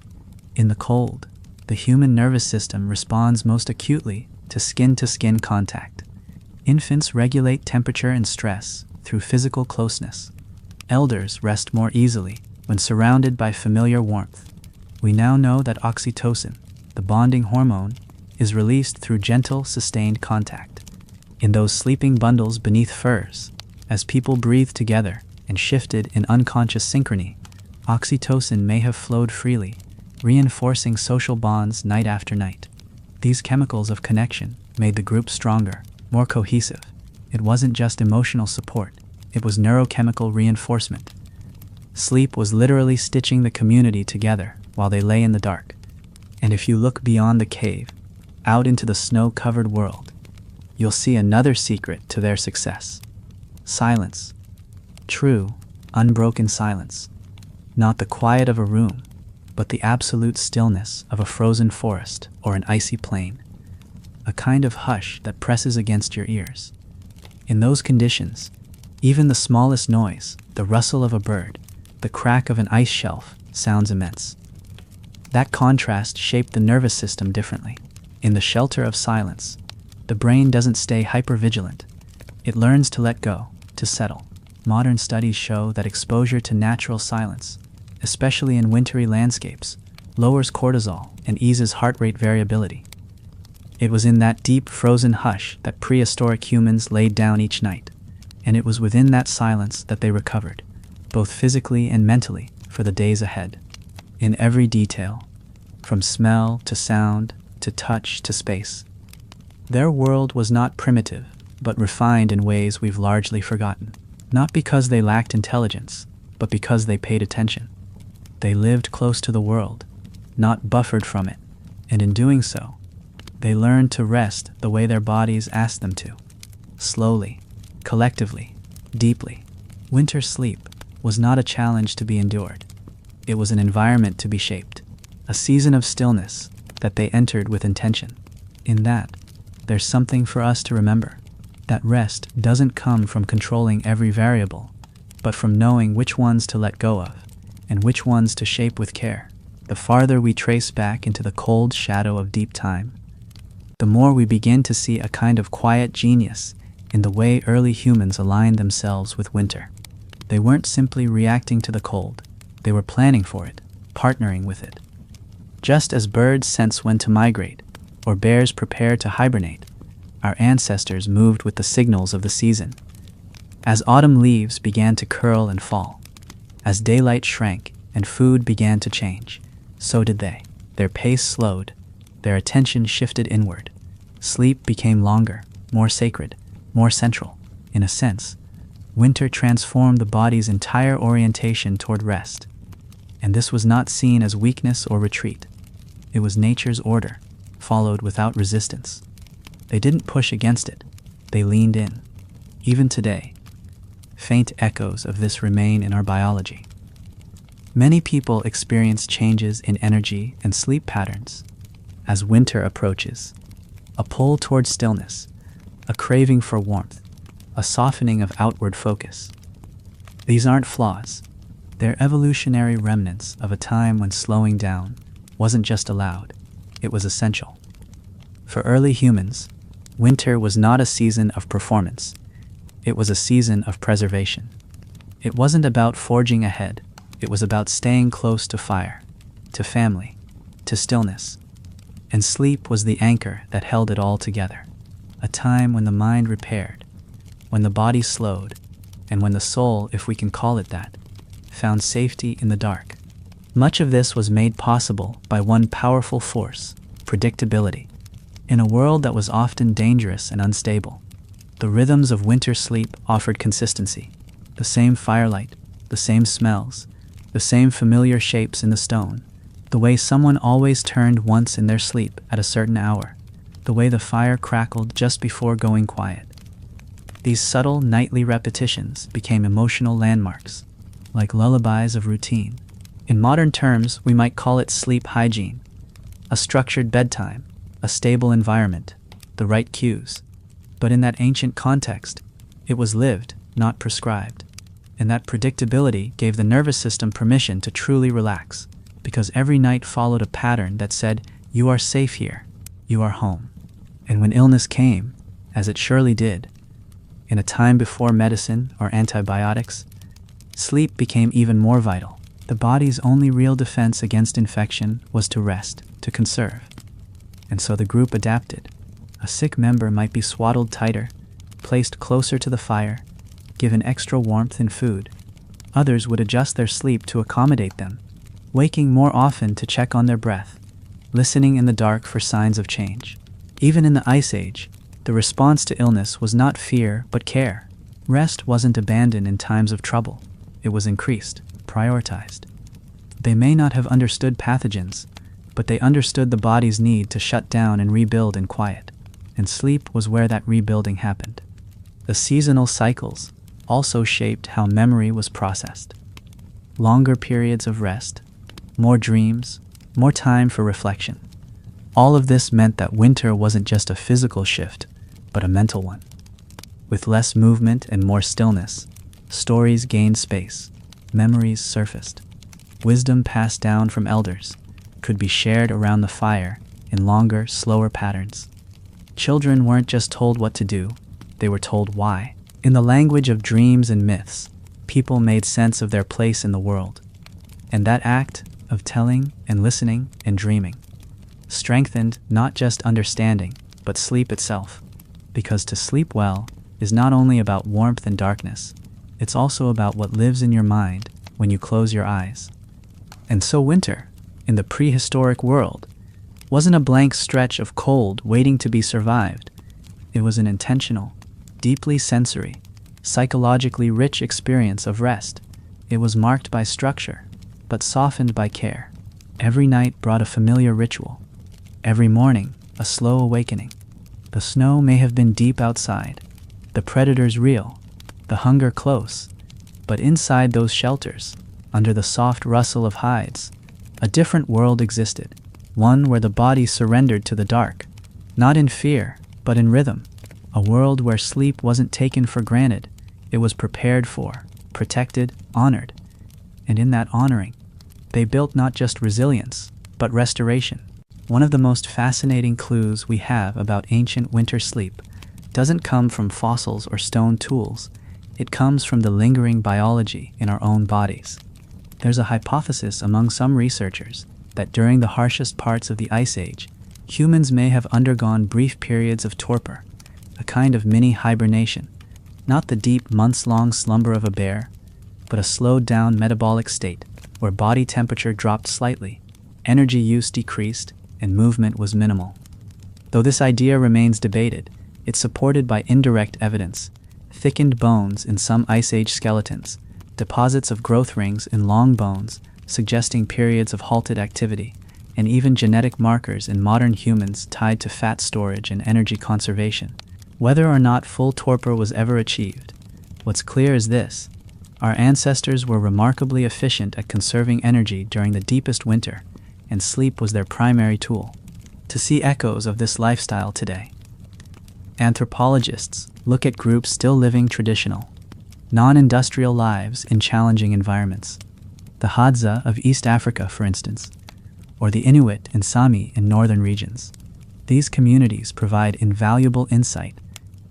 In the cold, the human nervous system responds most acutely to skin-to-skin contact. Infants regulate temperature and stress through physical closeness. Elders rest more easily when surrounded by familiar warmth. We now know that oxytocin, the bonding hormone, is released through gentle, sustained contact. In those sleeping bundles beneath furs, as people breathed together and shifted in unconscious synchrony, oxytocin may have flowed freely, reinforcing social bonds night after night. These chemicals of connection made the group stronger, more cohesive. It wasn't just emotional support, it was neurochemical reinforcement. Sleep was literally stitching the community together while they lay in the dark. And if you look beyond the cave, out into the snow-covered world, you'll see another secret to their success. Silence. True, unbroken silence. Not the quiet of a room, but the absolute stillness of a frozen forest or an icy plain. A kind of hush that presses against your ears. In those conditions, even the smallest noise, the rustle of a bird, the crack of an ice shelf, sounds immense. That contrast shaped the nervous system differently. In the shelter of silence, the brain doesn't stay hypervigilant. It learns to let go, to settle. Modern studies show that exposure to natural silence, especially in wintry landscapes, lowers cortisol and eases heart rate variability. It was in that deep, frozen hush that prehistoric humans laid down each night, and it was within that silence that they recovered, both physically and mentally, for the days ahead. In every detail, from smell to sound to touch to space, their world was not primitive, but refined in ways we've largely forgotten. Not because they lacked intelligence, but because they paid attention. They lived close to the world, not buffered from it, and in doing so, they learned to rest the way their bodies asked them to. Slowly, collectively, deeply. Winter sleep was not a challenge to be endured. It was an environment to be shaped, a season of stillness that they entered with intention. In that, there's something for us to remember. That rest doesn't come from controlling every variable, but from knowing which ones to let go of, and which ones to shape with care. The farther we trace back into the cold shadow of deep time, the more we begin to see a kind of quiet genius in the way early humans aligned themselves with winter. They weren't simply reacting to the cold, they were planning for it, partnering with it. Just as birds sense when to migrate, or bears prepare to hibernate, our ancestors moved with the signals of the season. As autumn leaves began to curl and fall, as daylight shrank and food began to change, so did they. Their pace slowed, their attention shifted inward. Sleep became longer, more sacred, more central. In a sense, winter transformed the body's entire orientation toward rest. And this was not seen as weakness or retreat. It was nature's order, followed without resistance. They didn't push against it, they leaned in. Even today, faint echoes of this remain in our biology. Many people experience changes in energy and sleep patterns as winter approaches. A pull toward stillness, a craving for warmth, a softening of outward focus. These aren't flaws. They're evolutionary remnants of a time when slowing down wasn't just allowed, it was essential. For early humans, winter was not a season of performance. It was a season of preservation. It wasn't about forging ahead. It was about staying close to fire, to family, to stillness. And sleep was the anchor that held it all together. A time when the mind repaired, when the body slowed, and when the soul, if we can call it that, found safety in the dark. Much of this was made possible by one powerful force: predictability. In a world that was often dangerous and unstable, the rhythms of winter sleep offered consistency. The same firelight, the same smells, the same familiar shapes in the stone, the way someone always turned once in their sleep at a certain hour, the way the fire crackled just before going quiet. These subtle nightly repetitions became emotional landmarks, like lullabies of routine. In modern terms, we might call it sleep hygiene, a structured bedtime, a stable environment, the right cues. But in that ancient context, it was lived, not prescribed. And that predictability gave the nervous system permission to truly relax, because every night followed a pattern that said, "You are safe here, you are home." And when illness came, as it surely did, in a time before medicine or antibiotics, sleep became even more vital. The body's only real defense against infection was to rest, to conserve. And so the group adapted. A sick member might be swaddled tighter, placed closer to the fire, given extra warmth and food. Others would adjust their sleep to accommodate them, waking more often to check on their breath, listening in the dark for signs of change. Even in the Ice Age, the response to illness was not fear but care. Rest wasn't abandoned in times of trouble. It was increased, prioritized. They may not have understood pathogens, but they understood the body's need to shut down and rebuild in quiet. And sleep was where that rebuilding happened. The seasonal cycles also shaped how memory was processed. Longer periods of rest, more dreams, more time for reflection. All of this meant that winter wasn't just a physical shift, but a mental one. With less movement and more stillness, stories gained space, memories surfaced. Wisdom passed down from elders could be shared around the fire in longer, slower patterns. Children weren't just told what to do, they were told why. In the language of dreams and myths, people made sense of their place in the world. And that act of telling and listening and dreaming strengthened not just understanding, but sleep itself. Because to sleep well is not only about warmth and darkness, it's also about what lives in your mind when you close your eyes. And so winter, in the prehistoric world, wasn't a blank stretch of cold waiting to be survived. It was an intentional, deeply sensory, psychologically rich experience of rest. It was marked by structure, but softened by care. Every night brought a familiar ritual. Every morning, a slow awakening. The snow may have been deep outside, the predators real, the hunger close, but inside those shelters, under the soft rustle of hides, a different world existed, one where the body surrendered to the dark, not in fear, but in rhythm, a world where sleep wasn't taken for granted, it was prepared for, protected, honored. And in that honoring, they built not just resilience, but restoration. One of the most fascinating clues we have about ancient winter sleep doesn't come from fossils or stone tools. It comes from the lingering biology in our own bodies. There's a hypothesis among some researchers that during the harshest parts of the Ice Age, humans may have undergone brief periods of torpor, a kind of mini hibernation, not the deep months-long slumber of a bear, but a slowed-down metabolic state where body temperature dropped slightly, energy use decreased, and movement was minimal. Though this idea remains debated, it's supported by indirect evidence: thickened bones in some Ice Age skeletons, deposits of growth rings in long bones suggesting periods of halted activity, and even genetic markers in modern humans tied to fat storage and energy conservation. Whether or not full torpor was ever achieved, what's clear is this: our ancestors were remarkably efficient at conserving energy during the deepest winter, and sleep was their primary tool. To see echoes of this lifestyle today, anthropologists look at groups still living traditional, non-industrial lives in challenging environments. The Hadza of East Africa, for instance, or the Inuit and Sami in northern regions. These communities provide invaluable insight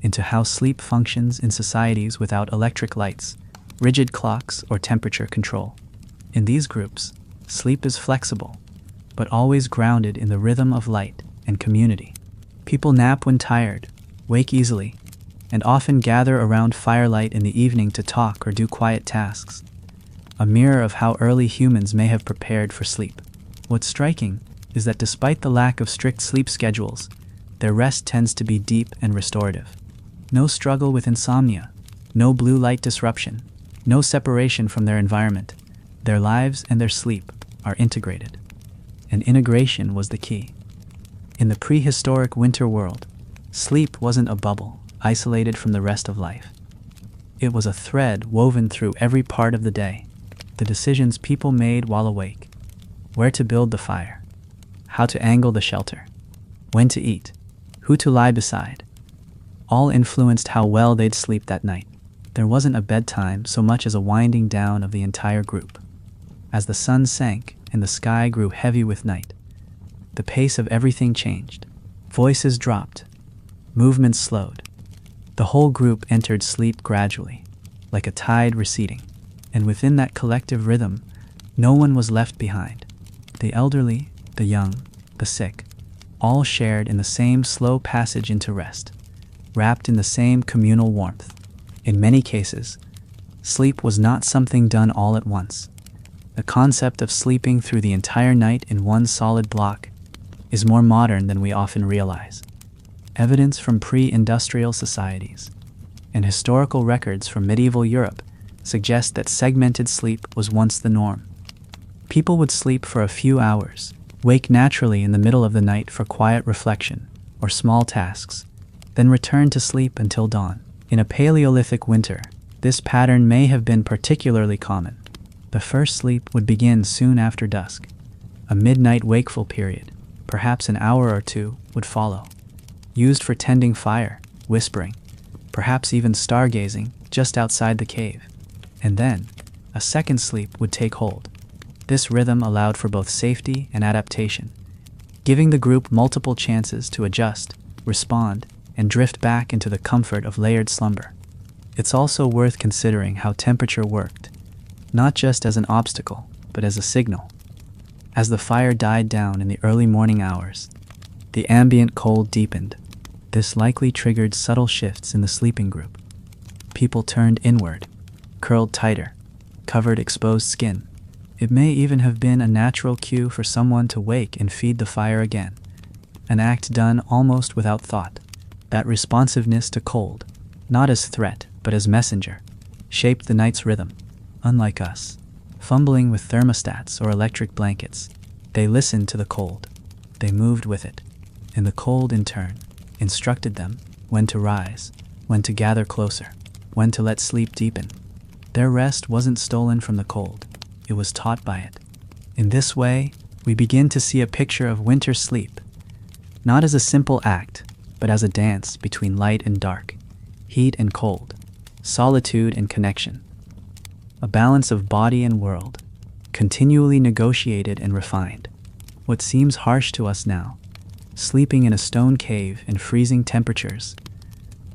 into how sleep functions in societies without electric lights, rigid clocks, or temperature control. In these groups, sleep is flexible, but always grounded in the rhythm of light and community. People nap when tired, wake easily, and often gather around firelight in the evening to talk or do quiet tasks, a mirror of how early humans may have prepared for sleep. What's striking is that despite the lack of strict sleep schedules, their rest tends to be deep and restorative. No struggle with insomnia, no blue light disruption, no separation from their environment. Their lives and their sleep are integrated. And integration was the key. In the prehistoric winter world, sleep wasn't a bubble isolated from the rest of life. It was a thread woven through every part of the day. The decisions people made while awake: where to build the fire, how to angle the shelter, when to eat, who to lie beside, all influenced how well they'd sleep that night. There wasn't a bedtime so much as a winding down of the entire group. As the sun sank and the sky grew heavy with night, the pace of everything changed. Voices dropped, movements slowed. The whole group entered sleep gradually, like a tide receding, and within that collective rhythm, no one was left behind. The elderly, the young, the sick, all shared in the same slow passage into rest, wrapped in the same communal warmth. In many cases, sleep was not something done all at once. The concept of sleeping through the entire night in one solid block is more modern than we often realize. Evidence from pre-industrial societies and historical records from medieval Europe suggest that segmented sleep was once the norm. People would sleep for a few hours, wake naturally in the middle of the night for quiet reflection or small tasks, then return to sleep until dawn. In a Paleolithic winter, this pattern may have been particularly common. The first sleep would begin soon after dusk. A midnight wakeful period, perhaps an hour or two, would follow, used for tending fire, whispering, perhaps even stargazing just outside the cave. And then, a second sleep would take hold. This rhythm allowed for both safety and adaptation, giving the group multiple chances to adjust, respond, and drift back into the comfort of layered slumber. It's also worth considering how temperature worked, not just as an obstacle, but as a signal. As the fire died down in the early morning hours, the ambient cold deepened. This likely triggered subtle shifts in the sleeping group. People turned inward, curled tighter, covered exposed skin. It may even have been a natural cue for someone to wake and feed the fire again, an act done almost without thought. That responsiveness to cold, not as threat but as messenger, shaped the night's rhythm. Unlike us, fumbling with thermostats or electric blankets, they listened to the cold. They moved with it, and the cold in turn instructed them when to rise, when to gather closer, when to let sleep deepen. Their rest wasn't stolen from the cold, it was taught by it. In this way, we begin to see a picture of winter sleep, not as a simple act, but as a dance between light and dark, heat and cold, solitude and connection. A balance of body and world, continually negotiated and refined. What seems harsh to us now, sleeping in a stone cave in freezing temperatures,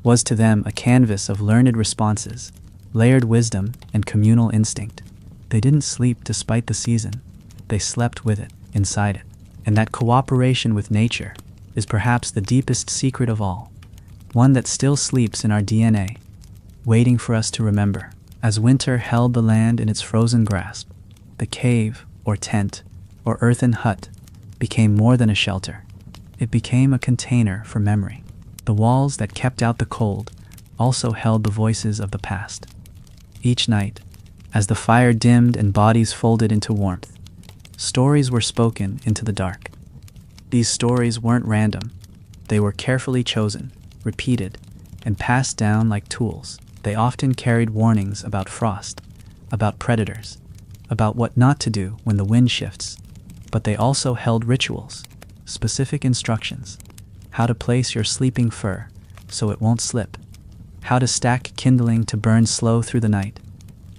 was to them a canvas of learned responses, layered wisdom, and communal instinct. They didn't sleep despite the season, they slept with it, inside it. And that cooperation with nature is perhaps the deepest secret of all. one that still sleeps in our DNA, waiting for us to remember. As winter held the land in its frozen grasp, the cave, or tent, or earthen hut became more than a shelter. It became a container for memory. The walls that kept out the cold also held the voices of the past. Each night, as the fire dimmed and bodies folded into warmth, stories were spoken into the dark. These stories weren't random. They were carefully chosen, repeated, and passed down like tools. They often carried warnings about frost, about predators, about what not to do when the wind shifts. But they also held rituals, specific instructions: how to place your sleeping fur so it won't slip, how to stack kindling to burn slow through the night,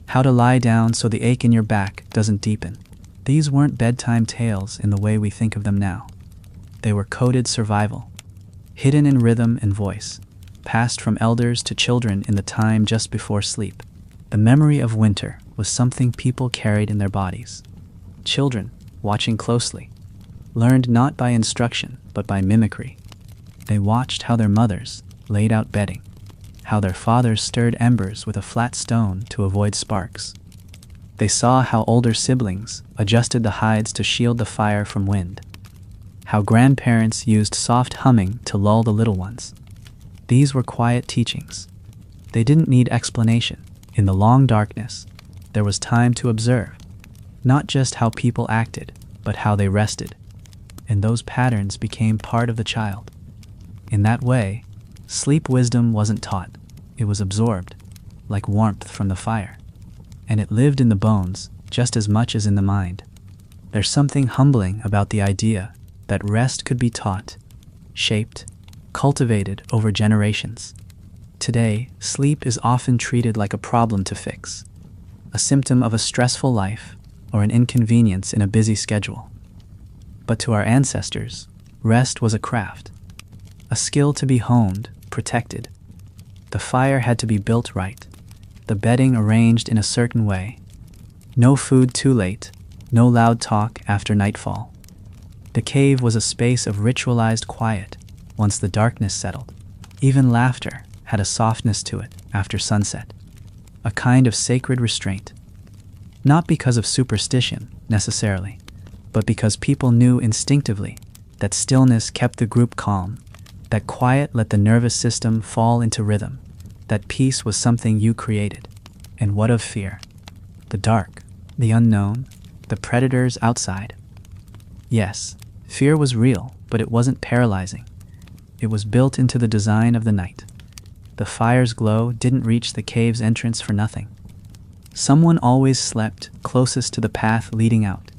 how to lie down so the ache in your back doesn't deepen. These weren't bedtime tales in the way we think of them now. They were coded survival, hidden in rhythm and voice, passed from elders to children in the time just before sleep. The memory of winter was something people carried in their bodies. Children, watching closely, learned not by instruction but by mimicry. They watched how their mothers laid out bedding, how their fathers stirred embers with a flat stone to avoid sparks. They saw how older siblings adjusted the hides to shield the fire from wind, how grandparents used soft humming to lull the little ones. These were quiet teachings. They didn't need explanation. In the long darkness, there was time to observe, not just how people acted, but how they rested. And those patterns became part of the child. In that way, sleep wisdom wasn't taught. It was absorbed, like warmth from the fire. And it lived in the bones just as much as in the mind. There's something humbling about the idea that rest could be taught, shaped, cultivated over generations. Today, sleep is often treated like a problem to fix, a symptom of a stressful life or an inconvenience in a busy schedule. But to our ancestors, rest was a craft, a skill to be honed, protected. The fire had to be built right, the bedding arranged in a certain way. No food too late, no loud talk after nightfall. The cave was a space of ritualized quiet once the darkness settled. Even laughter had a softness to it after sunset, a kind of sacred restraint. Not because of superstition, necessarily, but because people knew instinctively that stillness kept the group calm, that quiet let the nervous system fall into rhythm, that peace was something you created. And what of fear? The dark, the unknown, the predators outside. Yes, fear was real, but it wasn't paralyzing. It was built into the design of the night. The fire's glow didn't reach the cave's entrance for nothing. Someone always slept closest to the path leading out,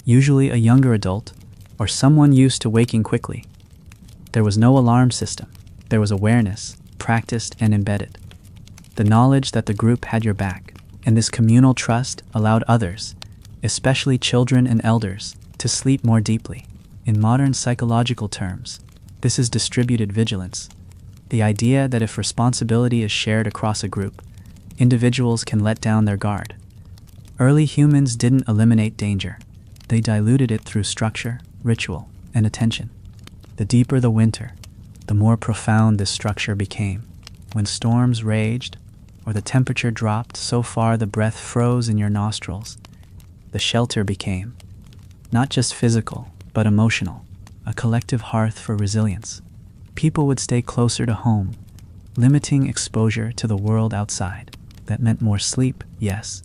usually a younger adult or someone used to waking quickly. There was no alarm system. There was awareness, practiced and embedded. The knowledge that the group had your back, and this communal trust allowed others, especially children and elders, to sleep more deeply. In modern psychological terms, this is distributed vigilance. The idea that if responsibility is shared across a group, individuals can let down their guard. Early humans didn't eliminate danger. They diluted it through structure, ritual, and attention. The deeper the winter, the more profound this structure became. When storms raged, or the temperature dropped so far the breath froze in your nostrils, the shelter became not just physical, but emotional, a collective hearth for resilience. People would stay closer to home, limiting exposure to the world outside. That meant more sleep, yes,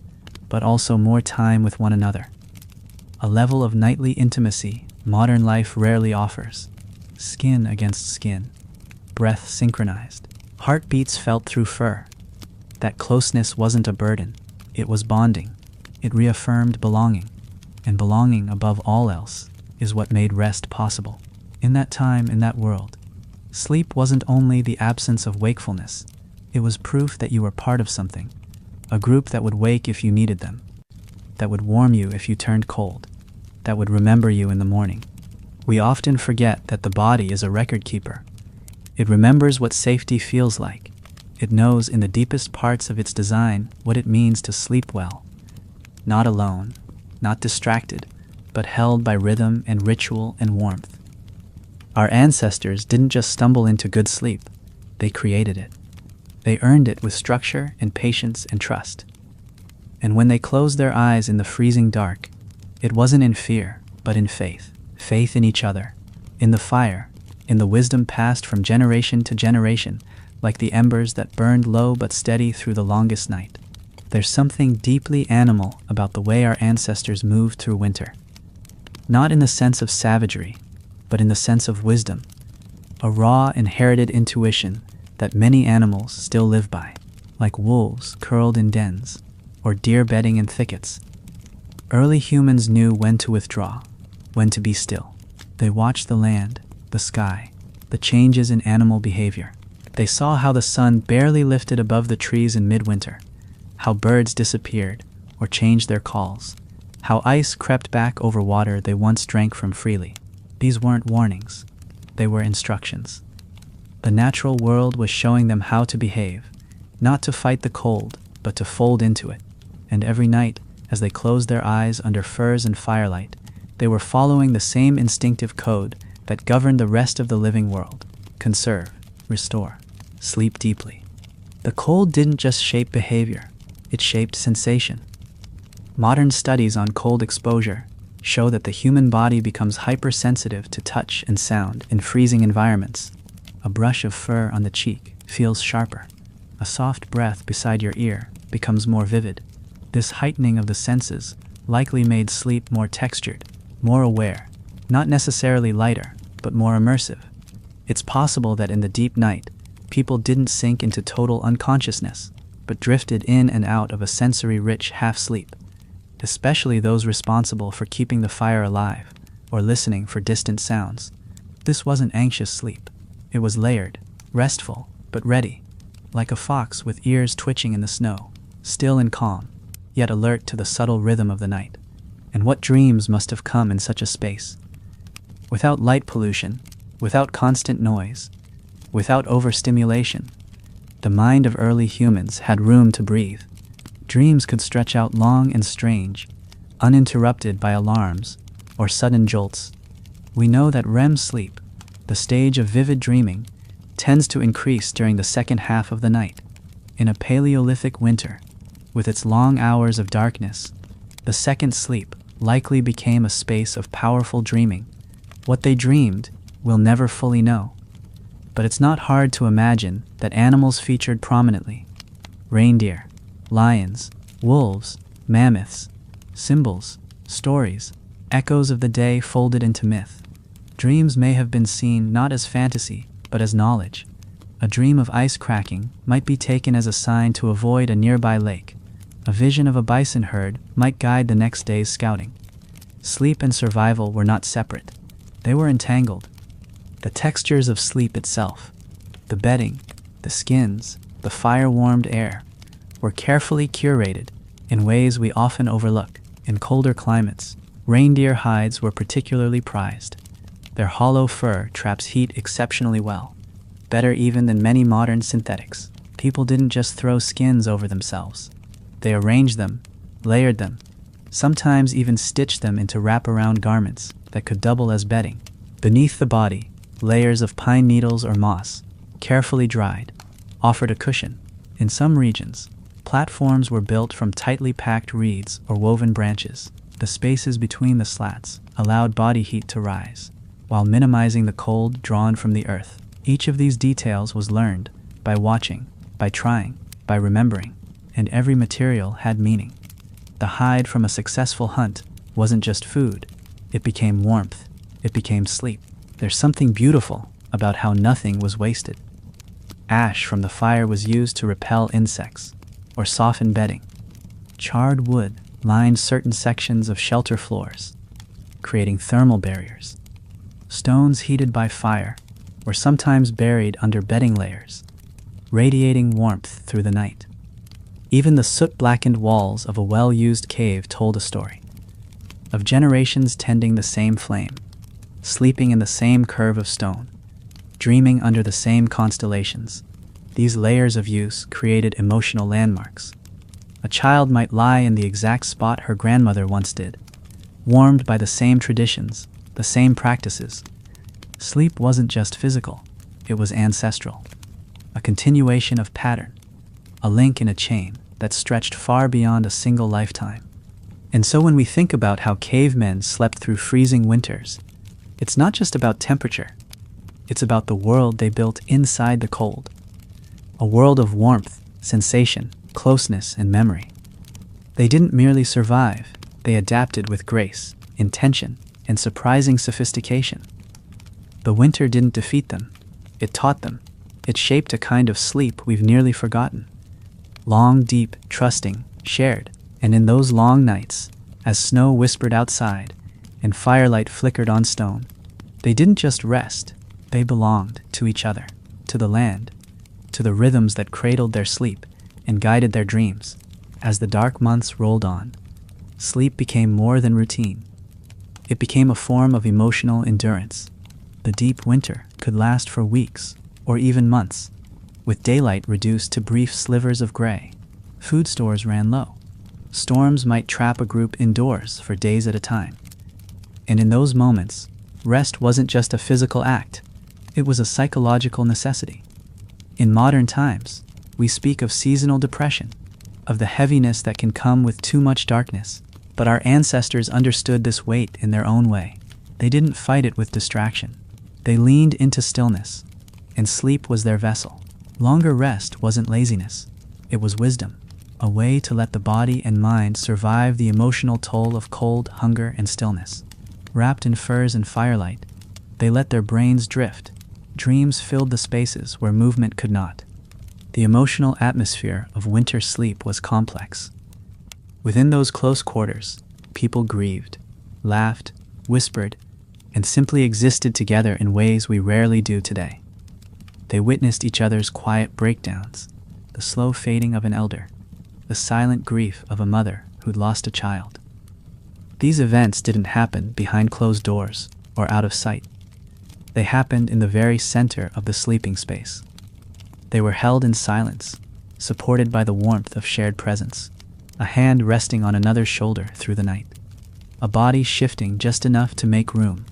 but also more time with one another. A level of nightly intimacy modern life rarely offers. Skin against skin, breath synchronized, heartbeats felt through fur. That closeness wasn't a burden, it was bonding. It reaffirmed belonging, and belonging above all else is what made rest possible. In that time, in that world, sleep wasn't only the absence of wakefulness, it was proof that you were part of something, a group that would wake if you needed them, that would warm you if you turned cold, that would remember you in the morning. We often forget that the body is a record keeper. It remembers what safety feels like. It knows in the deepest parts of its design what it means to sleep well. Not alone, not distracted, but held by rhythm and ritual and warmth. Our ancestors didn't just stumble into good sleep. They created it. They earned it with structure and patience and trust. And when they closed their eyes in the freezing dark, it wasn't in fear, but in faith. Faith in each other, in the fire, in the wisdom passed from generation to generation, like the embers that burned low but steady through the longest night. There's something deeply animal about the way our ancestors moved through winter. Not in the sense of savagery, but in the sense of wisdom, a raw, inherited intuition that many animals still live by, like wolves curled in dens, or deer bedding in thickets. Early humans knew when to withdraw, when to be still. They watched the land, the sky, the changes in animal behavior. They saw how the sun barely lifted above the trees in midwinter, how birds disappeared or changed their calls, how ice crept back over water they once drank from freely. These weren't warnings, they were instructions. The natural world was showing them how to behave, not to fight the cold, but to fold into it. And every night, as they closed their eyes under furs and firelight, they were following the same instinctive code that governed the rest of the living world: conserve, restore, sleep deeply. The cold didn't just shape behavior, it shaped sensation. Modern studies on cold exposure show that the human body becomes hypersensitive to touch and sound in freezing environments. A brush of fur on the cheek feels sharper. A soft breath beside your ear becomes more vivid. This heightening of the senses likely made sleep more textured, more aware, not necessarily lighter, but more immersive. It's possible that in the deep night, people didn't sink into total unconsciousness, but drifted in and out of a sensory-rich half-sleep, especially those responsible for keeping the fire alive or listening for distant sounds. This wasn't anxious sleep. It was layered, restful, but ready, like a fox with ears twitching in the snow, still and calm, yet alert to the subtle rhythm of the night. And what dreams must have come in such a space? Without light pollution, without constant noise, without overstimulation, the mind of early humans had room to breathe. Dreams could stretch out long and strange, uninterrupted by alarms or sudden jolts. We know that REM sleep, the stage of vivid dreaming, tends to increase during the second half of the night. In a Paleolithic winter, with its long hours of darkness, the second sleep likely became a space of powerful dreaming. What they dreamed, we'll never fully know. But it's not hard to imagine that animals featured prominently. Reindeer, lions, wolves, mammoths, symbols, stories, echoes of the day folded into myth. Dreams may have been seen not as fantasy, but as knowledge. A dream of ice cracking might be taken as a sign to avoid a nearby lake. A vision of a bison herd might guide the next day's scouting. Sleep and survival were not separate. They were entangled. The textures of sleep itself, the bedding, the skins, the fire-warmed air, were carefully curated in ways we often overlook. In colder climates, reindeer hides were particularly prized. Their hollow fur traps heat exceptionally well, better even than many modern synthetics. People didn't just throw skins over themselves. They arranged them, layered them, sometimes even stitched them into wraparound garments that could double as bedding. Beneath the body, layers of pine needles or moss, carefully dried, offered a cushion. In some regions, platforms were built from tightly packed reeds or woven branches. The spaces between the slats allowed body heat to rise, while minimizing the cold drawn from the earth. Each of these details was learned by watching, by trying, by remembering, and every material had meaning. The hide from a successful hunt wasn't just food, it became warmth, it became sleep. There's something beautiful about how nothing was wasted. Ash from the fire was used to repel insects or soften bedding. Charred wood lined certain sections of shelter floors, creating thermal barriers. Stones heated by fire were sometimes buried under bedding layers, radiating warmth through the night. Even the soot-blackened walls of a well-used cave told a story of generations tending the same flame, sleeping in the same curve of stone, dreaming under the same constellations. These layers of use created emotional landmarks. A child might lie in the exact spot her grandmother once did, warmed by the same traditions, the same practices. Sleep wasn't just physical, it was ancestral. a continuation of pattern, a link in a chain that stretched far beyond a single lifetime. And so when we think about how cavemen slept through freezing winters, it's not just about temperature. It's about the world they built inside the cold. A world of warmth, sensation, closeness, and memory. They didn't merely survive, they adapted with grace, intention, and surprising sophistication. The winter didn't defeat them. It taught them. It shaped a kind of sleep we've nearly forgotten. Long, deep, trusting, shared. And in those long nights, as snow whispered outside and firelight flickered on stone, they didn't just rest, they belonged to each other, to the land, to the rhythms that cradled their sleep and guided their dreams. As the dark months rolled on, sleep became more than routine. It became a form of emotional endurance. The deep winter could last for weeks or even months, with daylight reduced to brief slivers of gray. Food stores ran low. Storms might trap a group indoors for days at a time. And in those moments, rest wasn't just a physical act, it was a psychological necessity. In modern times, we speak of seasonal depression, of the heaviness that can come with too much darkness. But our ancestors understood this weight in their own way. They didn't fight it with distraction. They leaned into stillness, and sleep was their vessel. Longer rest wasn't laziness, it was wisdom. A way to let the body and mind survive the emotional toll of cold, hunger, and stillness. Wrapped in furs and firelight, they let their brains drift. Dreams filled the spaces where movement could not. The emotional atmosphere of winter sleep was complex. Within those close quarters, people grieved, laughed, whispered, and simply existed together in ways we rarely do today. They witnessed each other's quiet breakdowns, the slow fading of an elder, the silent grief of a mother who'd lost a child. These events didn't happen behind closed doors or out of sight. They happened in the very center of the sleeping space. They were held in silence, supported by the warmth of shared presence, a hand resting on another's shoulder through the night, a body shifting just enough to make room.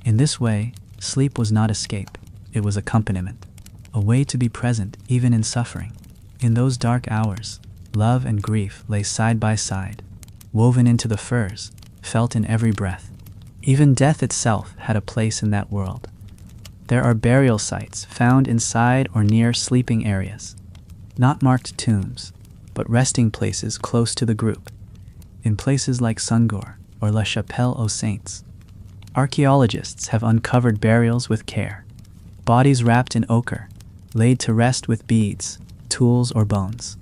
In this way, sleep was not escape, it was accompaniment, a way to be present even in suffering. In those dark hours, love and grief lay side by side, woven into the furs, felt in every breath. Even death itself had a place in that world. There are burial sites found inside or near sleeping areas, not marked tombs, but resting places close to the group, in places like Sungor or La Chapelle aux Saints. Archaeologists have uncovered burials with care, bodies wrapped in ochre, laid to rest with beads, tools, or bones.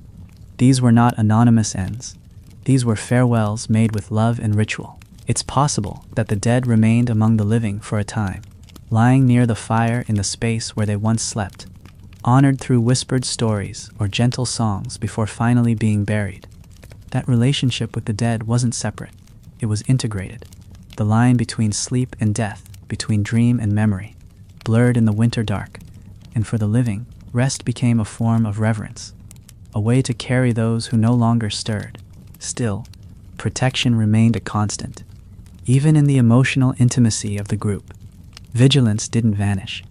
These were not anonymous ends. These were farewells made with love and ritual. It's possible that the dead remained among the living for a time, lying near the fire in the space where they once slept, honored through whispered stories or gentle songs before finally being buried. That relationship with the dead wasn't separate. It was integrated. The line between sleep and death, between dream and memory, blurred in the winter dark. And for the living, rest became a form of reverence, a way to carry those who no longer stirred. Still, protection remained a constant. Even in the emotional intimacy of the group, vigilance didn't vanish.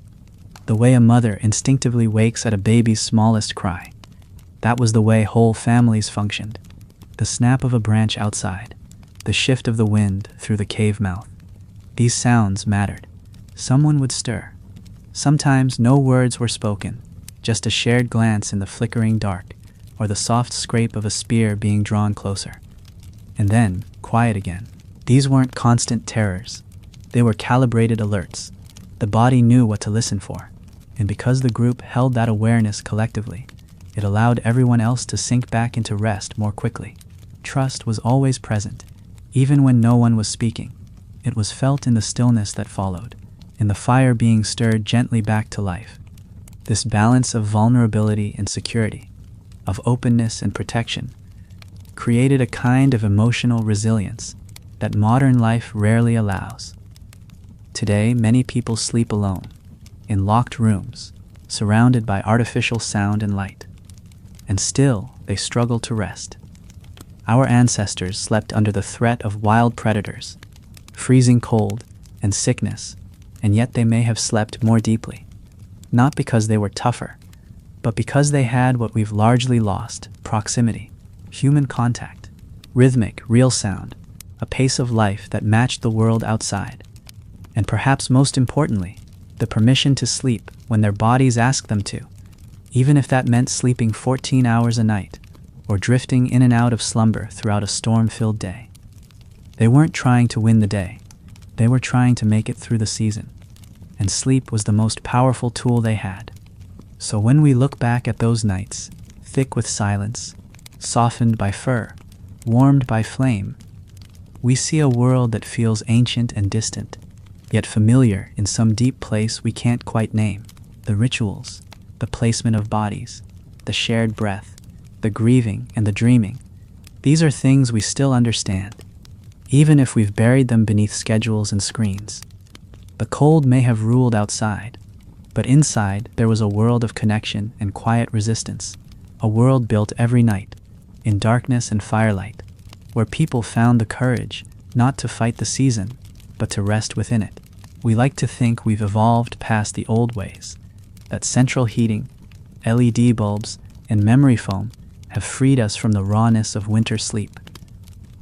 The way a mother instinctively wakes at a baby's smallest cry, that was the way whole families functioned. The snap of a branch outside, the shift of the wind through the cave mouth. These sounds mattered. Someone would stir. Sometimes no words were spoken, just a shared glance in the flickering dark, or the soft scrape of a spear being drawn closer. And then, quiet again. These weren't constant terrors. They were calibrated alerts. The body knew what to listen for. And because the group held that awareness collectively, it allowed everyone else to sink back into rest more quickly. Trust was always present, even when no one was speaking. It was felt in the stillness that followed, in the fire being stirred gently back to life. This balance of vulnerability and security, of openness and protection, created a kind of emotional resilience that modern life rarely allows. Today, many people sleep alone, in locked rooms, surrounded by artificial sound and light. And still, they struggle to rest. Our ancestors slept under the threat of wild predators, freezing cold, and sickness, and yet they may have slept more deeply. Not because they were tougher, but because they had what we've largely lost: proximity, human contact, rhythmic, real sound, a pace of life that matched the world outside. And perhaps most importantly, the permission to sleep when their bodies asked them to, even if that meant sleeping 14 hours a night or drifting in and out of slumber throughout a storm-filled day. They weren't trying to win the day. They were trying to make it through the season, and sleep was the most powerful tool they had. So when we look back at those nights, thick with silence, softened by fur, warmed by flame, we see a world that feels ancient and distant, yet familiar in some deep place we can't quite name. The rituals, the placement of bodies, the shared breath, the grieving and the dreaming, these are things we still understand, even if we've buried them beneath schedules and screens. The cold may have ruled outside, but inside there was a world of connection and quiet resistance, a world built every night, in darkness and firelight, where people found the courage not to fight the season, but to rest within it. We like to think we've evolved past the old ways, that central heating, LED bulbs, and memory foam have freed us from the rawness of winter sleep.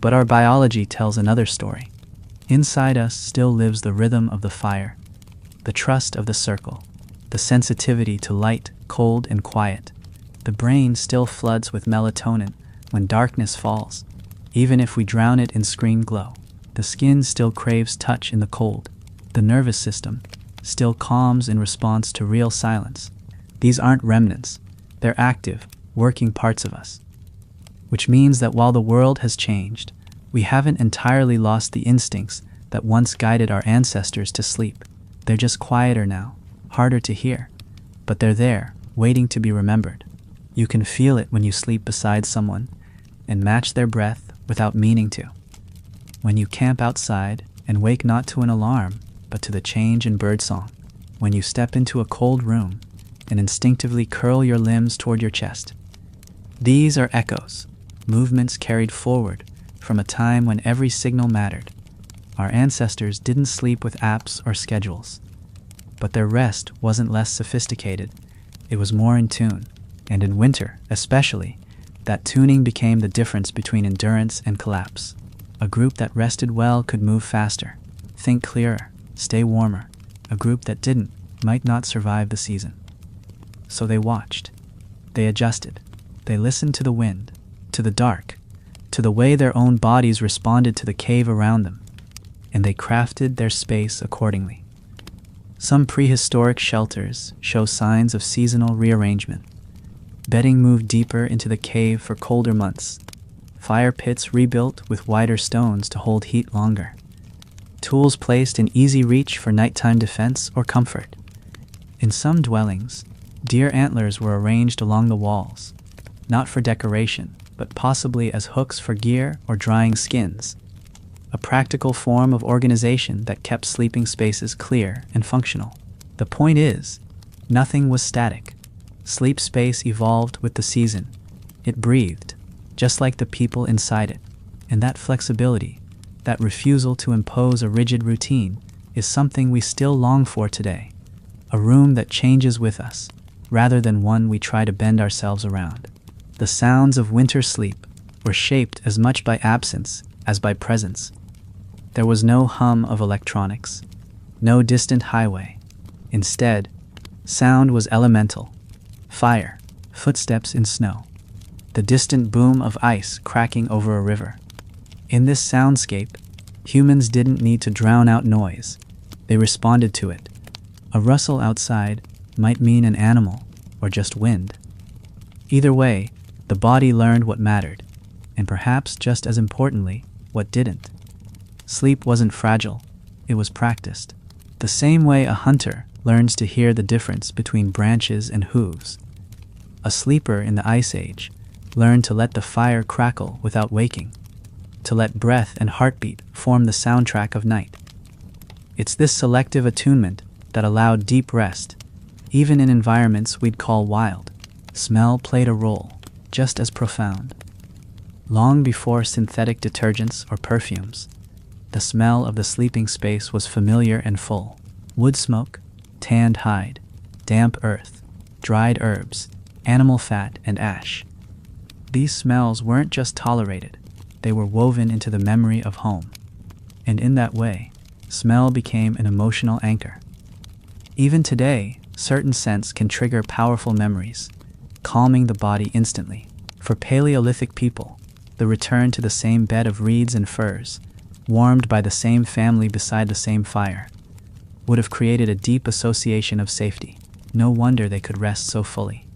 But our biology tells another story. Inside us still lives the rhythm of the fire, the trust of the circle, the sensitivity to light, cold, and quiet. The brain still floods with melatonin when darkness falls, even if we drown it in screen glow. The skin still craves touch in the cold. The nervous system still calms in response to real silence. These aren't remnants. They're active, working parts of us. Which means that while the world has changed, we haven't entirely lost the instincts that once guided our ancestors to sleep. They're just quieter now, harder to hear, but they're there, waiting to be remembered. You can feel it when you sleep beside someone and match their breath without meaning to. When you camp outside and wake not to an alarm, but to the change in birdsong. When you step into a cold room and instinctively curl your limbs toward your chest. These are echoes, movements carried forward from a time when every signal mattered. Our ancestors didn't sleep with apps or schedules, but their rest wasn't less sophisticated. It was more in tune, and in winter, especially, that tuning became the difference between endurance and collapse. A group that rested well could move faster, think clearer, stay warmer. A group that didn't might not survive the season. So they watched. They adjusted. They listened to the wind, to the dark, to the way their own bodies responded to the cave around them, and they crafted their space accordingly. Some prehistoric shelters show signs of seasonal rearrangement. Bedding moved deeper into the cave for colder months. Fire pits rebuilt with wider stones to hold heat longer. Tools placed in easy reach for nighttime defense or comfort. In some dwellings, deer antlers were arranged along the walls, not for decoration, but possibly as hooks for gear or drying skins. A practical form of organization that kept sleeping spaces clear and functional. The point is, nothing was static. Sleep space evolved with the season. It breathed, just like the people inside it. And that flexibility, that refusal to impose a rigid routine, is something we still long for today. A room that changes with us, rather than one we try to bend ourselves around. The sounds of winter sleep were shaped as much by absence as by presence. There was no hum of electronics, no distant highway. Instead, sound was elemental. Fire, footsteps in snow, the distant boom of ice cracking over a river. In this soundscape, humans didn't need to drown out noise. They responded to it. A rustle outside might mean an animal or just wind. Either way, the body learned what mattered, and perhaps just as importantly, what didn't. Sleep wasn't fragile, it was practiced. The same way a hunter learns to hear the difference between branches and hooves. A sleeper in the Ice Age learned to let the fire crackle without waking, to let breath and heartbeat form the soundtrack of night. It's this selective attunement that allowed deep rest, even in environments we'd call wild. Smell played a role, just as profound. Long before synthetic detergents or perfumes, the smell of the sleeping space was familiar and full. Wood smoke, tanned hide, damp earth, dried herbs. animal fat, and ash. These smells weren't just tolerated, they were woven into the memory of home. And in that way, smell became an emotional anchor. Even today, certain scents can trigger powerful memories, calming the body instantly. For Paleolithic people, the return to the same bed of reeds and firs, warmed by the same family beside the same fire, would have created a deep association of safety. No wonder they could rest so fully.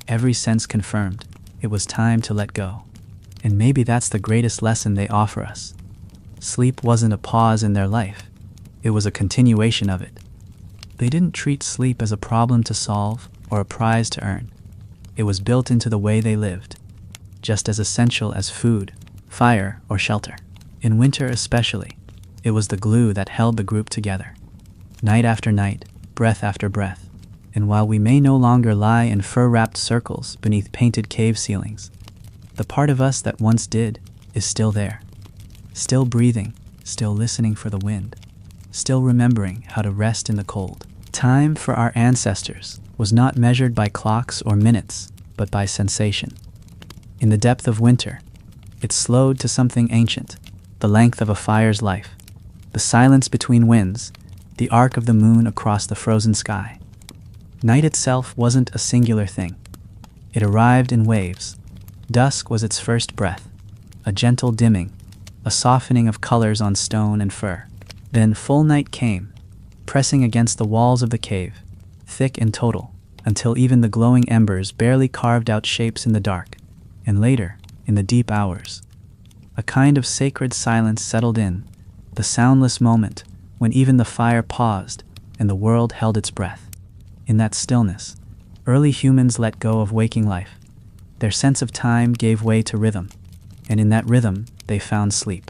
Every sense confirmed it was time to let go. And maybe that's the greatest lesson they offer us. Sleep wasn't a pause in their life, it was a continuation of it. They didn't treat sleep as a problem to solve or a prize to earn. It was built into the way they lived, just as essential as food, fire, or shelter. In winter especially, it was the glue that held the group together. Night after night, breath after breath. And while we may no longer lie in fur-wrapped circles beneath painted cave ceilings, the part of us that once did is still there. Still breathing, still listening for the wind, still remembering how to rest in the cold. Time for our ancestors was not measured by clocks or minutes, but by sensation. In the depth of winter, it slowed to something ancient, the length of a fire's life, the silence between winds, the arc of the moon across the frozen sky. Night itself wasn't a singular thing. It arrived in waves. Dusk was its first breath, a gentle dimming, a softening of colors on stone and fur. Then full night came, pressing against the walls of the cave, thick and total, until even the glowing embers barely carved out shapes in the dark. And later, in the deep hours, a kind of sacred silence settled in, the soundless moment when even the fire paused and the world held its breath. In that stillness, early humans let go of waking life. Their sense of time gave way to rhythm, and in that rhythm they found sleep.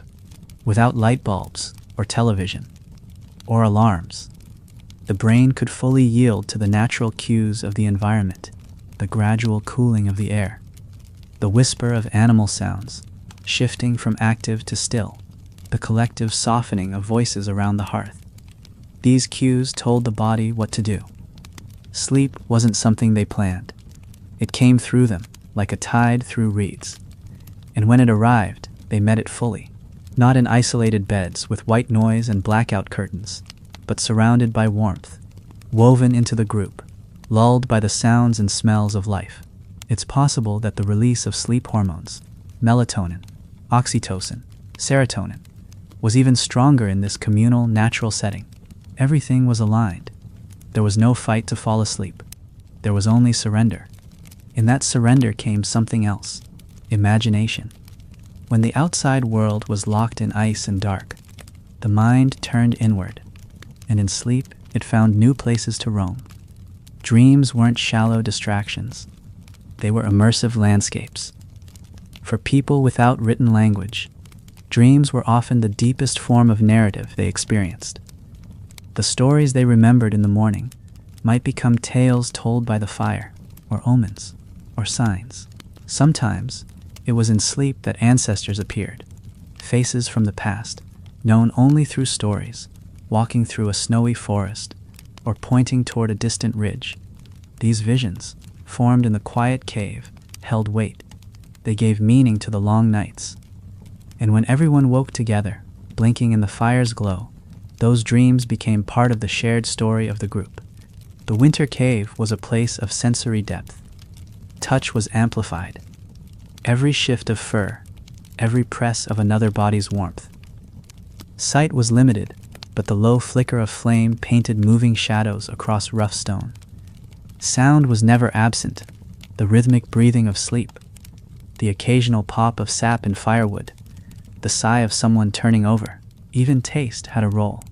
Without light bulbs, or television, or alarms, the brain could fully yield to the natural cues of the environment, the gradual cooling of the air, the whisper of animal sounds, shifting from active to still, the collective softening of voices around the hearth. These cues told the body what to do. Sleep wasn't something they planned. It came through them, like a tide through reeds. And when it arrived, they met it fully, not in isolated beds with white noise and blackout curtains, but surrounded by warmth, woven into the group, lulled by the sounds and smells of life. It's possible that the release of sleep hormones, melatonin, oxytocin, serotonin, was even stronger in this communal, natural setting. Everything was aligned. There was no fight to fall asleep. There was only surrender. In that surrender came something else, imagination. When the outside world was locked in ice and dark, the mind turned inward, and in sleep it found new places to roam. Dreams weren't shallow distractions. They were immersive landscapes. For people without written language, dreams were often the deepest form of narrative they experienced. The stories they remembered in the morning might become tales told by the fire, or omens, or signs. Sometimes, it was in sleep that ancestors appeared, faces from the past, known only through stories, walking through a snowy forest, or pointing toward a distant ridge. These visions, formed in the quiet cave, held weight. They gave meaning to the long nights. And when everyone woke together, blinking in the fire's glow, those dreams became part of the shared story of the group. The winter cave was a place of sensory depth. Touch was amplified. Every shift of fur, every press of another body's warmth. Sight was limited, but the low flicker of flame painted moving shadows across rough stone. Sound was never absent, the rhythmic breathing of sleep, the occasional pop of sap in firewood, the sigh of someone turning over. Even taste had a role.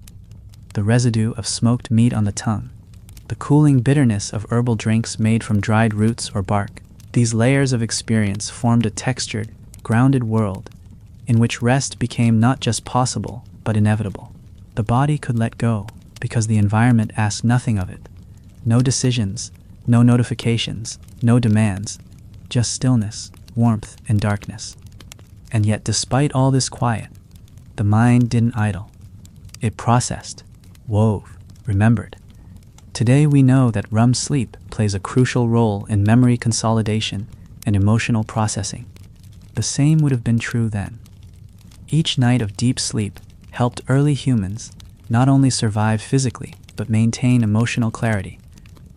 The residue of smoked meat on the tongue, the cooling bitterness of herbal drinks made from dried roots or bark. These layers of experience formed a textured, grounded world in which rest became not just possible, but inevitable. The body could let go because the environment asked nothing of it. No decisions, no notifications, no demands, just stillness, warmth, and darkness. And yet, despite all this quiet, the mind didn't idle. It processed, wove, remembered. Today we know that REM sleep plays a crucial role in memory consolidation and emotional processing. The same would have been true then. Each night of deep sleep helped early humans not only survive physically, but maintain emotional clarity,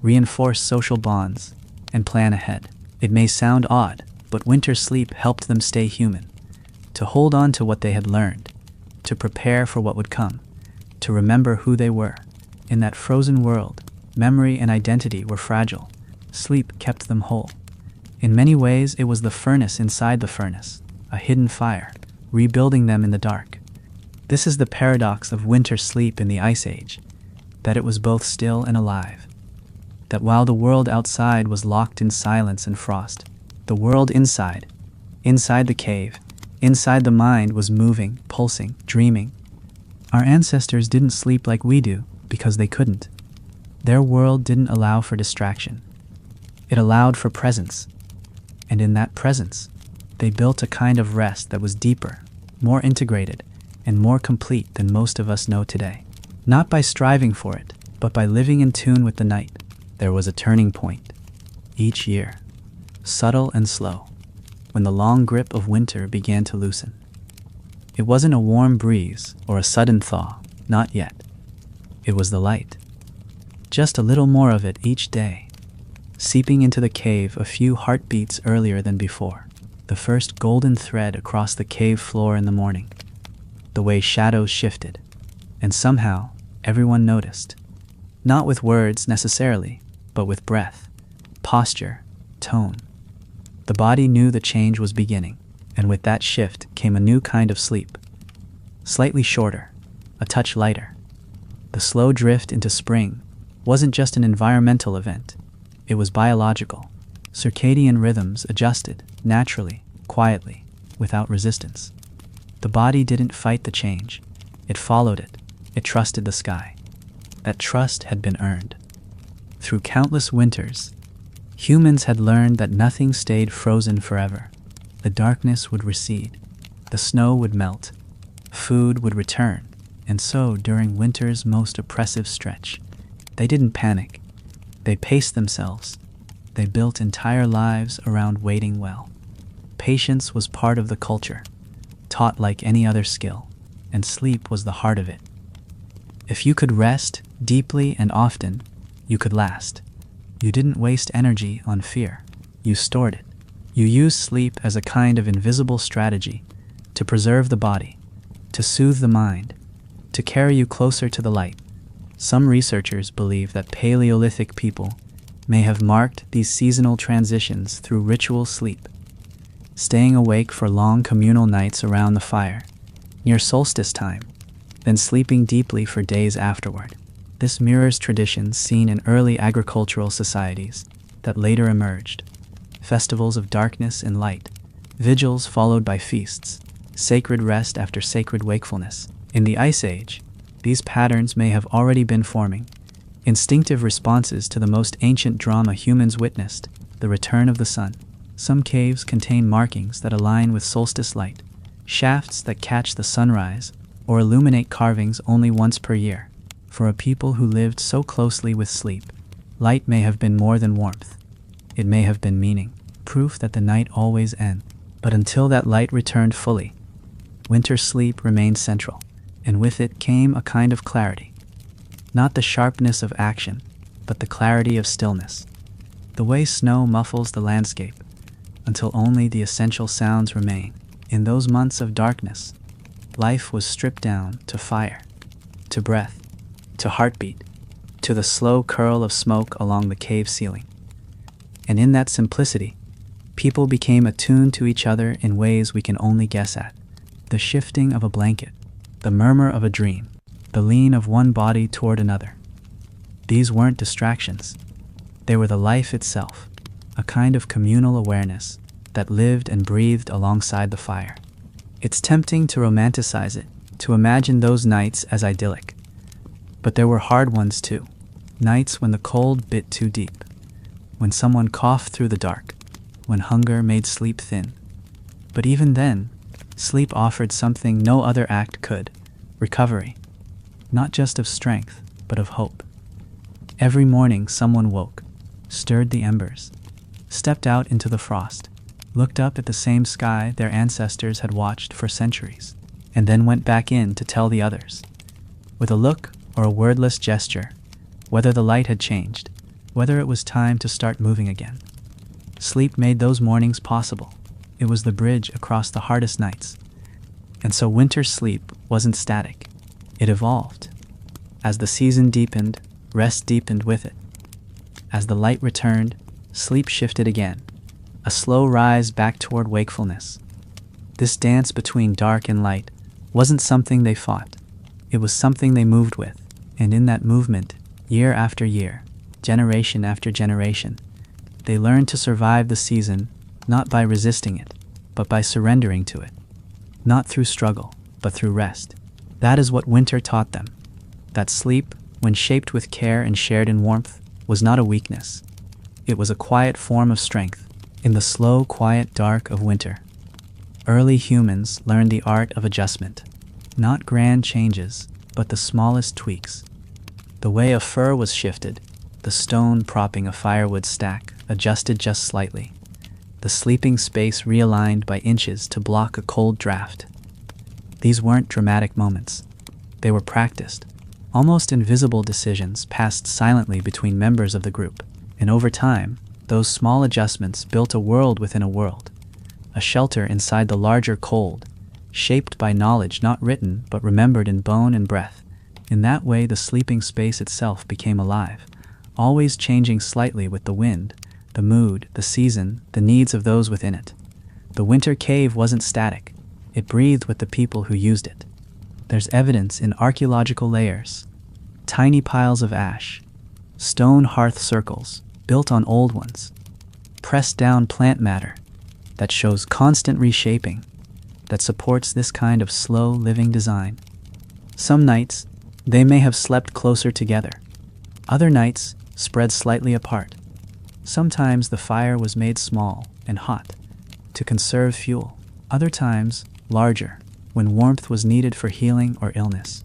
reinforce social bonds, and plan ahead. It may sound odd, but winter sleep helped them stay human, to hold on to what they had learned, to prepare for what would come, to remember who they were. In that frozen world, memory and identity were fragile. Sleep kept them whole. In many ways, it was the furnace inside the furnace, a hidden fire, rebuilding them in the dark. This is the paradox of winter sleep in the Ice Age, that it was both still and alive. That while the world outside was locked in silence and frost, the world inside the cave, inside the mind was moving, pulsing, dreaming. Our ancestors didn't sleep like we do because they couldn't. Their world didn't allow for distraction. It allowed for presence. And in that presence, they built a kind of rest that was deeper, more integrated, and more complete than most of us know today. Not by striving for it, but by living in tune with the night. There was a turning point. Each year, subtle and slow, when the long grip of winter began to loosen. It wasn't a warm breeze or a sudden thaw, not yet. It was the light. Just a little more of it each day, seeping into the cave a few heartbeats earlier than before. The first golden thread across the cave floor in the morning. The way shadows shifted, and somehow everyone noticed. Not with words necessarily, but with breath, posture, tone. The body knew the change was beginning, and with that shift came a new kind of sleep. Slightly shorter, a touch lighter. The slow drift into spring wasn't just an environmental event. It was biological. Circadian rhythms adjusted, naturally, quietly, without resistance. The body didn't fight the change. It followed it. It trusted the sky. That trust had been earned. Through countless winters, humans had learned that nothing stayed frozen forever. The darkness would recede. The snow would melt. Food would return. And so, during winter's most oppressive stretch, they didn't panic. They paced themselves. They built entire lives around waiting well. Patience was part of the culture, taught like any other skill, and sleep was the heart of it. If you could rest deeply and often, you could last. You didn't waste energy on fear. You stored it. You used sleep as a kind of invisible strategy to preserve the body, to soothe the mind, to carry you closer to the light. Some researchers believe that Paleolithic people may have marked these seasonal transitions through ritual sleep, staying awake for long communal nights around the fire, near solstice time, then sleeping deeply for days afterward. This mirrors traditions seen in early agricultural societies that later emerged. Festivals of darkness and light, vigils followed by feasts, sacred rest after sacred wakefulness. In the Ice Age, these patterns may have already been forming, instinctive responses to the most ancient drama humans witnessed, the return of the sun. Some caves contain markings that align with solstice light, shafts that catch the sunrise, or illuminate carvings only once per year. For a people who lived so closely with sleep, light may have been more than warmth. It may have been meaning, proof that the night always ends. But until that light returned fully, winter sleep remained central, and with it came a kind of clarity. Not the sharpness of action, but the clarity of stillness. The way snow muffles the landscape, until only the essential sounds remain. In those months of darkness, life was stripped down to fire, to breath, to heartbeat, to the slow curl of smoke along the cave ceiling. And in that simplicity, people became attuned to each other in ways we can only guess at. The shifting of a blanket, the murmur of a dream, the lean of one body toward another. These weren't distractions. They were the life itself, a kind of communal awareness that lived and breathed alongside the fire. It's tempting to romanticize it, to imagine those nights as idyllic. But there were hard ones too. Nights when the cold bit too deep, when someone coughed through the dark, when hunger made sleep thin. But even then, sleep offered something no other act could: recovery, not just of strength, but of hope. Every morning someone woke, stirred the embers, stepped out into the frost, looked up at the same sky their ancestors had watched for centuries, and then went back in to tell the others. With a look or a wordless gesture, whether the light had changed, whether it was time to start moving again. Sleep made those mornings possible. It was the bridge across the hardest nights. And so winter's sleep wasn't static. It evolved. As the season deepened, rest deepened with it. As the light returned, sleep shifted again, a slow rise back toward wakefulness. This dance between dark and light wasn't something they fought. It was something they moved with, and in that movement, year after year, generation after generation, they learned to survive the season not by resisting it, but by surrendering to it. Not through struggle, but through rest. That is what winter taught them. That sleep, when shaped with care and shared in warmth, was not a weakness. It was a quiet form of strength, in the slow, quiet dark of winter. Early humans learned the art of adjustment. Not grand changes, but the smallest tweaks. The way a fur was shifted, the stone propping a firewood stack adjusted just slightly. The sleeping space realigned by inches to block a cold draft. These weren't dramatic moments. They were practiced, almost invisible decisions passed silently between members of the group. And over time, those small adjustments built a world within a world, a shelter inside the larger cold, shaped by knowledge not written but remembered in bone and breath. In that way, the sleeping space itself became alive, always changing slightly with the wind, the mood, the season, the needs of those within it. The winter cave wasn't static. It breathed with the people who used it. There's evidence in archaeological layers, tiny piles of ash, stone hearth circles built on old ones, pressed down plant matter that shows constant reshaping, that supports this kind of slow living design. Some nights, they may have slept closer together. Other nights, spread slightly apart. Sometimes the fire was made small and hot to conserve fuel. Other times, larger, when warmth was needed for healing or illness.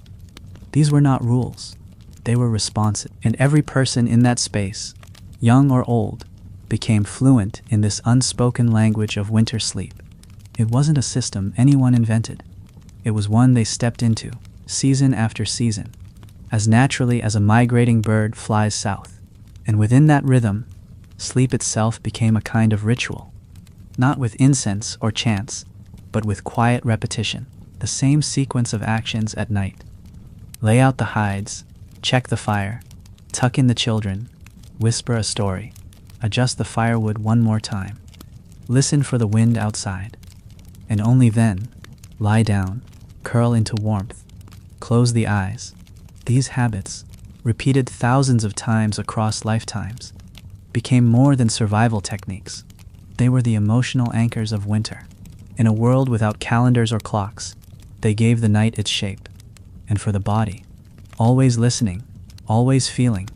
These were not rules. They were responsive. And every person in that space, young or old, became fluent in this unspoken language of winter sleep. It wasn't a system anyone invented. It was one they stepped into, season after season, as naturally as a migrating bird flies south. And within that rhythm, sleep itself became a kind of ritual, not with incense or chants, but with quiet repetition, the same sequence of actions at night. Lay out the hides, check the fire, tuck in the children, whisper a story, adjust the firewood one more time, listen for the wind outside, and only then, lie down, curl into warmth, close the eyes. These habits, repeated thousands of times across lifetimes, became more than survival techniques. They were the emotional anchors of winter. In a world without calendars or clocks, they gave the night its shape. And for the body, always listening, always feeling,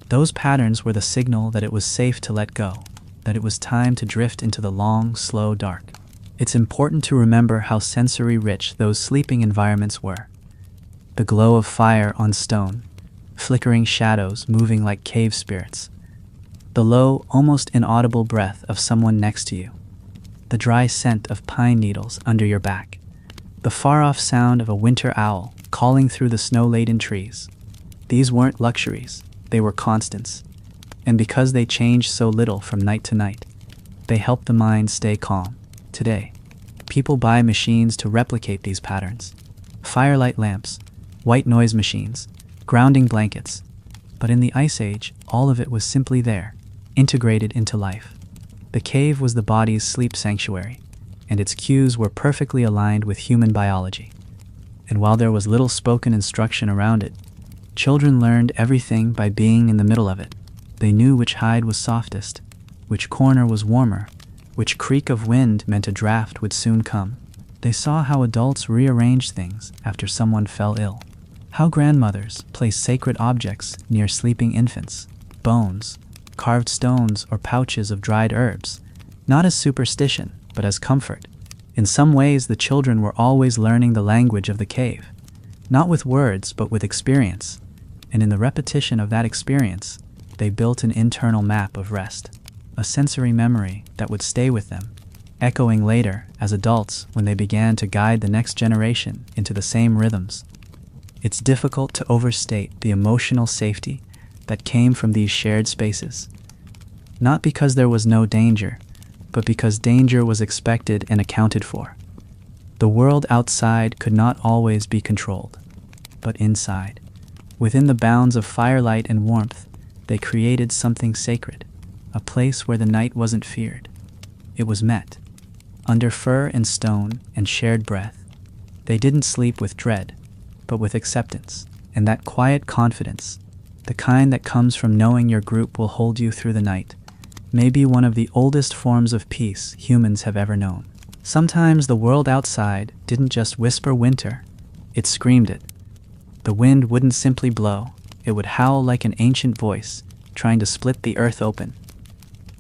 those patterns were the signal that it was safe to let go, that it was time to drift into the long, slow dark. It's important to remember how sensory-rich those sleeping environments were. The glow of fire on stone, flickering shadows moving like cave spirits, the low, almost inaudible breath of someone next to you, the dry scent of pine needles under your back, the far-off sound of a winter owl calling through the snow-laden trees. These weren't luxuries, they were constants. And because they changed so little from night to night, they helped the mind stay calm. Today, people buy machines to replicate these patterns. Firelight lamps, white noise machines, grounding blankets. But in the Ice Age, all of it was simply there, integrated into life. The cave was the body's sleep sanctuary, and its cues were perfectly aligned with human biology. And while there was little spoken instruction around it, children learned everything by being in the middle of it. They knew which hide was softest, which corner was warmer, which creak of wind meant a draft would soon come. They saw how adults rearranged things after someone fell ill, how grandmothers placed sacred objects near sleeping infants, bones, carved stones, or pouches of dried herbs, not as superstition, but as comfort. In some ways, the children were always learning the language of the cave, not with words, but with experience. And in the repetition of that experience, they built an internal map of rest, a sensory memory that would stay with them, echoing later as adults when they began to guide the next generation into the same rhythms. It's difficult to overstate the emotional safety that came from these shared spaces. Not because there was no danger, but because danger was expected and accounted for. The world outside could not always be controlled, but inside, within the bounds of firelight and warmth, they created something sacred, a place where the night wasn't feared. It was met, under fir and stone and shared breath. They didn't sleep with dread, but with acceptance, and that quiet confidence, the kind that comes from knowing your group will hold you through the night, may be one of the oldest forms of peace humans have ever known. Sometimes the world outside didn't just whisper winter, it screamed it. The wind wouldn't simply blow, it would howl like an ancient voice, trying to split the earth open.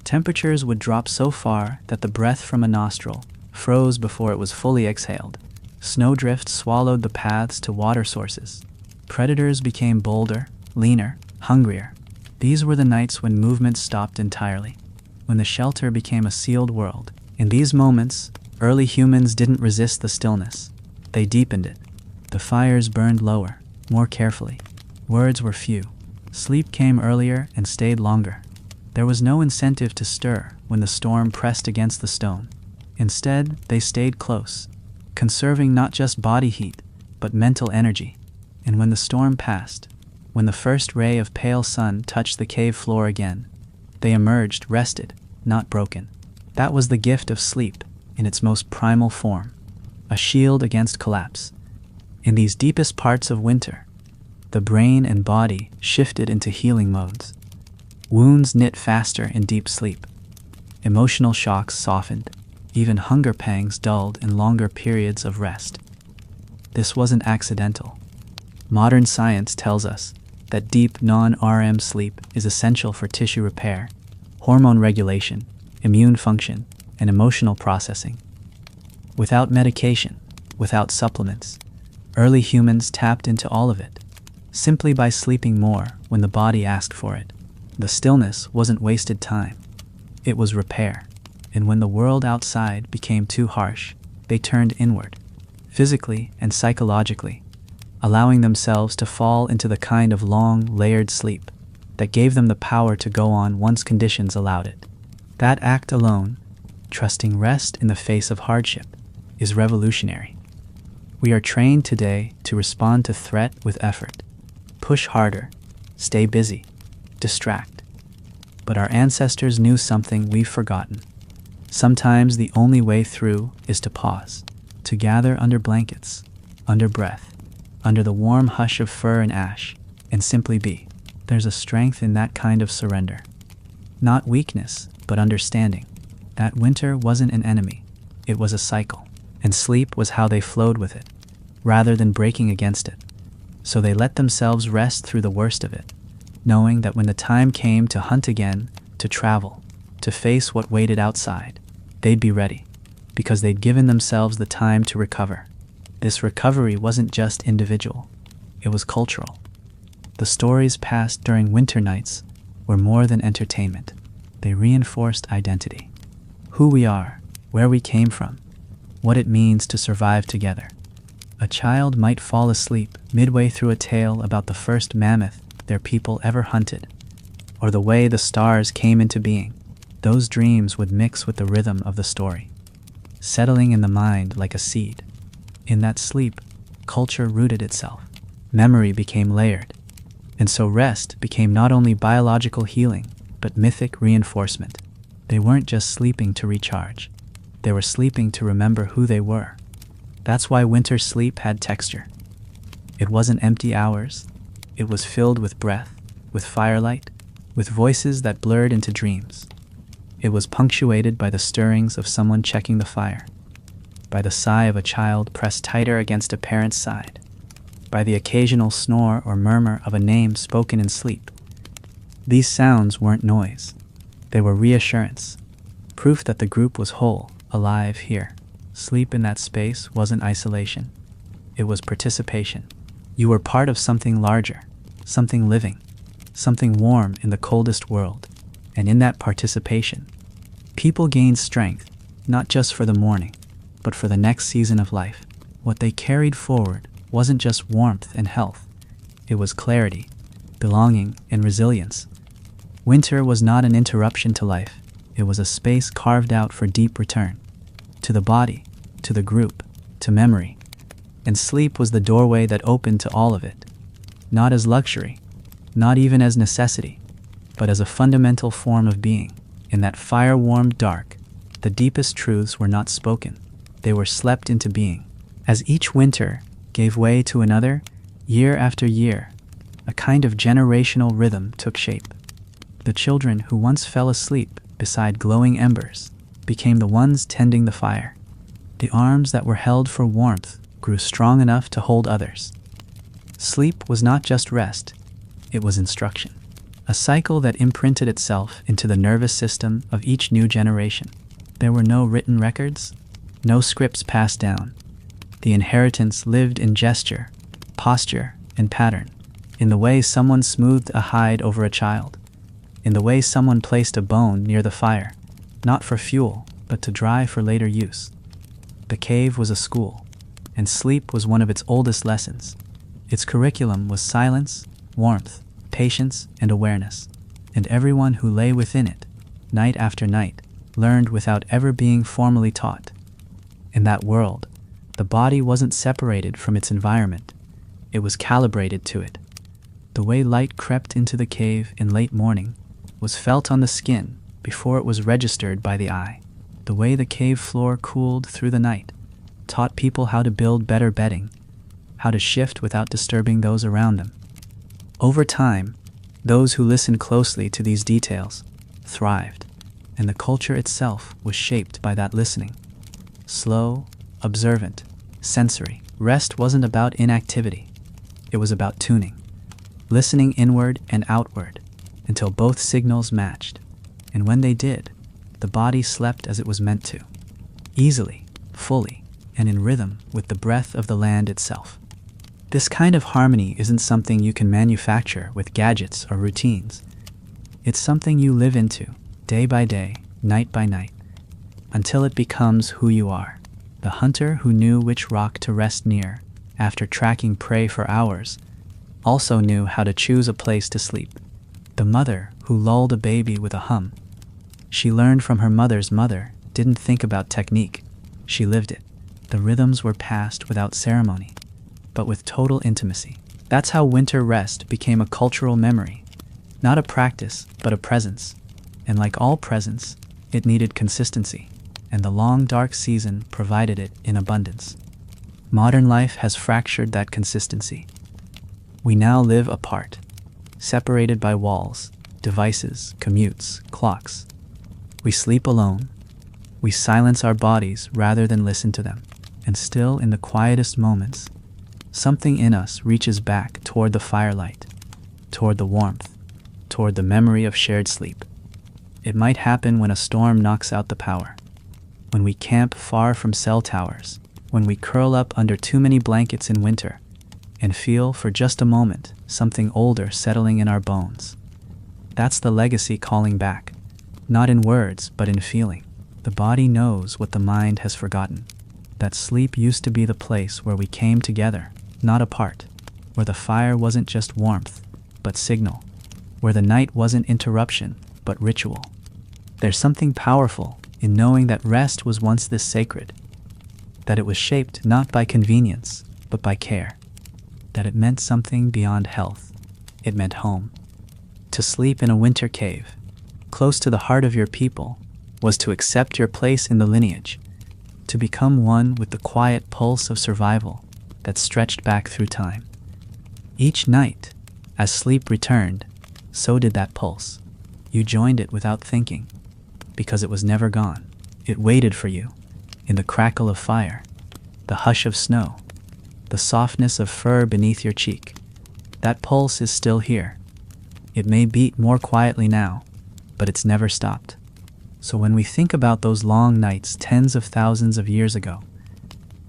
Temperatures would drop so far that the breath from a nostril froze before it was fully exhaled. Snowdrifts swallowed the paths to water sources. Predators became bolder, leaner, hungrier. These were the nights when movement stopped entirely, when the shelter became a sealed world. In these moments, early humans didn't resist the stillness. They deepened it. The fires burned lower, more carefully. Words were few. Sleep came earlier and stayed longer. There was no incentive to stir when the storm pressed against the stone. Instead, they stayed close, conserving not just body heat, but mental energy. And when the storm passed, when the first ray of pale sun touched the cave floor again, they emerged rested, not broken. That was the gift of sleep in its most primal form, a shield against collapse. In these deepest parts of winter, the brain and body shifted into healing modes. Wounds knit faster in deep sleep. Emotional shocks softened. Even hunger pangs dulled in longer periods of rest. This wasn't accidental. Modern science tells us that deep non-REM sleep is essential for tissue repair, hormone regulation, immune function, and emotional processing. Without medication, without supplements, early humans tapped into all of it, simply by sleeping more when the body asked for it. The stillness wasn't wasted time. It was repair. And when the world outside became too harsh, they turned inward, physically and psychologically, allowing themselves to fall into the kind of long, layered sleep that gave them the power to go on once conditions allowed it. That act alone, trusting rest in the face of hardship, is revolutionary. We are trained today to respond to threat with effort, push harder, stay busy, distract. But our ancestors knew something we've forgotten. Sometimes the only way through is to pause, to gather under blankets, under breath, under the warm hush of fur and ash, and simply be. There's a strength in that kind of surrender. Not weakness, but understanding. That winter wasn't an enemy, it was a cycle, and sleep was how they flowed with it, rather than breaking against it. So they let themselves rest through the worst of it, knowing that when the time came to hunt again, to travel, to face what waited outside, they'd be ready, because they'd given themselves the time to recover. This recovery wasn't just individual, it was cultural. The stories passed during winter nights were more than entertainment. They reinforced identity. Who we are, where we came from, what it means to survive together. A child might fall asleep midway through a tale about the first mammoth their people ever hunted, or the way the stars came into being. Those dreams would mix with the rhythm of the story, settling in the mind like a seed. In that sleep, culture rooted itself. Memory became layered, and so rest became not only biological healing, but mythic reinforcement. They weren't just sleeping to recharge. They were sleeping to remember who they were. That's why winter sleep had texture. It wasn't empty hours. It was filled with breath, with firelight, with voices that blurred into dreams. It was punctuated by the stirrings of someone checking the fire, by the sigh of a child pressed tighter against a parent's side, by the occasional snore or murmur of a name spoken in sleep. These sounds weren't noise. They were reassurance, proof that the group was whole, alive here. Sleep in that space wasn't isolation. It was participation. You were part of something larger, something living, something warm in the coldest world. And in that participation, people gained strength, not just for the morning, but for the next season of life. What they carried forward wasn't just warmth and health. It was clarity, belonging, and resilience. Winter was not an interruption to life. It was a space carved out for deep return. To the body, to the group, to memory. And sleep was the doorway that opened to all of it. Not as luxury, not even as necessity, but as a fundamental form of being. In that fire-warmed dark, the deepest truths were not spoken. They were slept into being. As each winter gave way to another, year after year, a kind of generational rhythm took shape. The children who once fell asleep beside glowing embers became the ones tending the fire. The arms that were held for warmth grew strong enough to hold others. Sleep was not just rest, it was instruction. A cycle that imprinted itself into the nervous system of each new generation. There were no written records, no scripts passed down. The inheritance lived in gesture, posture, and pattern. In the way someone smoothed a hide over a child. In the way someone placed a bone near the fire, not for fuel, but to dry for later use. The cave was a school, and sleep was one of its oldest lessons. Its curriculum was silence, warmth, patience, and awareness. And everyone who lay within it, night after night, learned without ever being formally taught. In that world, the body wasn't separated from its environment. It was calibrated to it. The way light crept into the cave in late morning was felt on the skin before it was registered by the eye. The way the cave floor cooled through the night taught people how to build better bedding, how to shift without disturbing those around them. Over time, those who listened closely to these details thrived, and the culture itself was shaped by that listening. Slow, observant, sensory. Rest wasn't about inactivity. It was about tuning, listening inward and outward until both signals matched. And when they did, the body slept as it was meant to, easily, fully, and in rhythm with the breath of the land itself. This kind of harmony isn't something you can manufacture with gadgets or routines. It's something you live into, day by day, night by night, until it becomes who you are. The hunter who knew which rock to rest near after tracking prey for hours also knew how to choose a place to sleep. The mother who lulled a baby with a hum. She learned from her mother's mother, didn't think about technique. She lived it. The rhythms were passed without ceremony, but with total intimacy. That's how winter rest became a cultural memory. Not a practice, but a presence. And like all presence, it needed consistency, and the long dark season provided it in abundance. Modern life has fractured that consistency. We now live apart, separated by walls, devices, commutes, clocks. We sleep alone. We silence our bodies rather than listen to them. And still, in the quietest moments, something in us reaches back toward the firelight, toward the warmth, toward the memory of shared sleep. It might happen when a storm knocks out the power, when we camp far from cell towers, when we curl up under too many blankets in winter, and feel for just a moment something older settling in our bones. That's the legacy calling back, not in words but in feeling. The body knows what the mind has forgotten. That sleep used to be the place where we came together, not apart, where the fire wasn't just warmth, but signal, where the night wasn't interruption, but ritual. There's something powerful in knowing that rest was once this sacred, that it was shaped not by convenience, but by care, that it meant something beyond health. It meant home. To sleep in a winter cave, close to the heart of your people, was to accept your place in the lineage, to become one with the quiet pulse of survival that stretched back through time. Each night, as sleep returned, so did that pulse. You joined it without thinking, because it was never gone. It waited for you, in the crackle of fire, the hush of snow, the softness of fur beneath your cheek. That pulse is still here. It may beat more quietly now, but it's never stopped. So when we think about those long nights tens of thousands of years ago,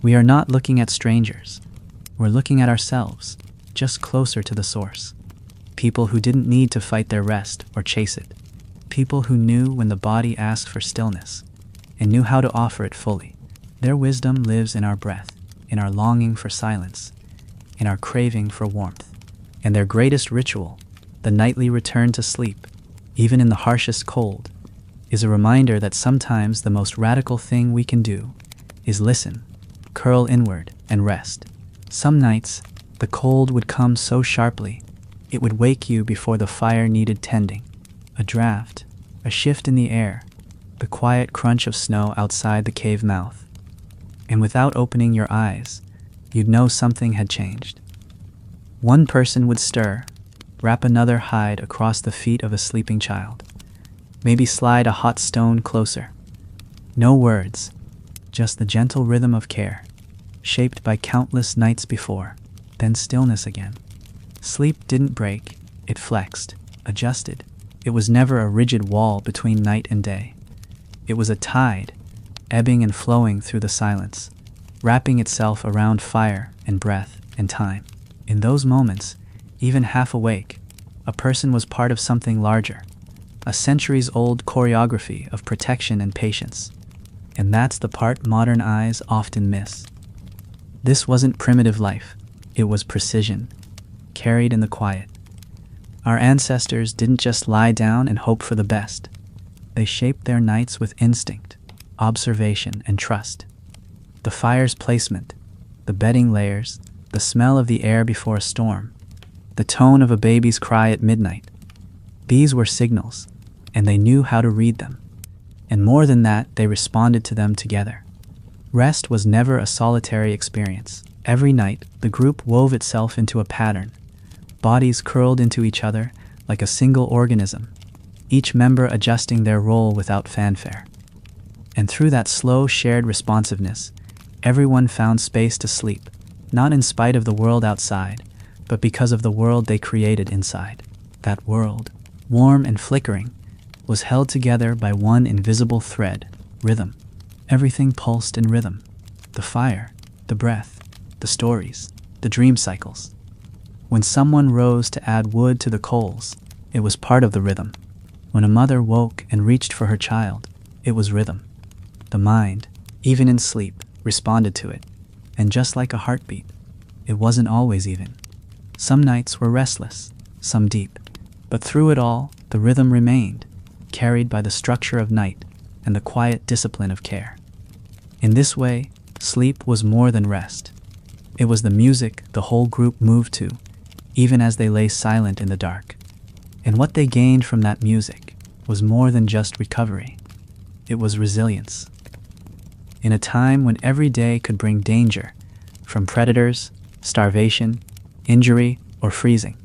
we are not looking at strangers. We're looking at ourselves, just closer to the source. People who didn't need to fight their rest or chase it. People who knew when the body asked for stillness and knew how to offer it fully. Their wisdom lives in our breath, in our longing for silence, in our craving for warmth. And their greatest ritual, the nightly return to sleep, even in the harshest cold, is a reminder that sometimes the most radical thing we can do is listen, curl inward, and rest. Some nights, the cold would come so sharply, it would wake you before the fire needed tending. A draft, a shift in the air, the quiet crunch of snow outside the cave mouth. And without opening your eyes, you'd know something had changed. One person would stir, wrap another hide across the feet of a sleeping child, maybe slide a hot stone closer. No words, just the gentle rhythm of care, shaped by countless nights before, then stillness again. Sleep didn't break, it flexed, adjusted. It was never a rigid wall between night and day. It was a tide, ebbing and flowing through the silence, wrapping itself around fire and breath and time. In those moments, even half awake, a person was part of something larger, a centuries-old choreography of protection and patience. And that's the part modern eyes often miss. This wasn't primitive life, it was precision, carried in the quiet. Our ancestors didn't just lie down and hope for the best. They shaped their nights with instinct, observation, and trust. The fire's placement, the bedding layers, the smell of the air before a storm, the tone of a baby's cry at midnight. These were signals, and they knew how to read them. And more than that, they responded to them together. Rest was never a solitary experience. Every night, the group wove itself into a pattern, bodies curled into each other like a single organism, each member adjusting their role without fanfare. And through that slow, shared responsiveness, everyone found space to sleep, not in spite of the world outside, but because of the world they created inside. That world, warm and flickering, was held together by one invisible thread, rhythm. Everything pulsed in rhythm. The fire, the breath, the stories, the dream cycles. When someone rose to add wood to the coals, it was part of the rhythm. When a mother woke and reached for her child, it was rhythm. The mind, even in sleep, responded to it. And just like a heartbeat, it wasn't always even. Some nights were restless, some deep. But through it all, the rhythm remained, carried by the structure of night and the quiet discipline of care. In this way, sleep was more than rest. It was the music the whole group moved to, even as they lay silent in the dark. And what they gained from that music was more than just recovery. It was resilience. In a time when every day could bring danger, from predators, starvation, injury, or freezing,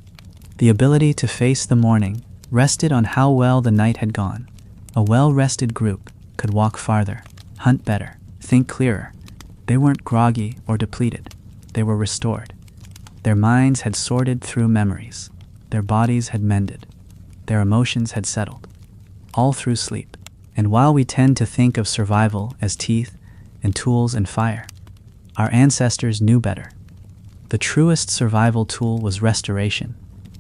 the ability to face the morning rested on how well the night had gone. A well-rested group could walk farther, hunt better, think clearer. They weren't groggy or depleted. They were restored. Their minds had sorted through memories. Their bodies had mended. Their emotions had settled. All through sleep. And while we tend to think of survival as teeth and tools and fire, our ancestors knew better. The truest survival tool was restoration,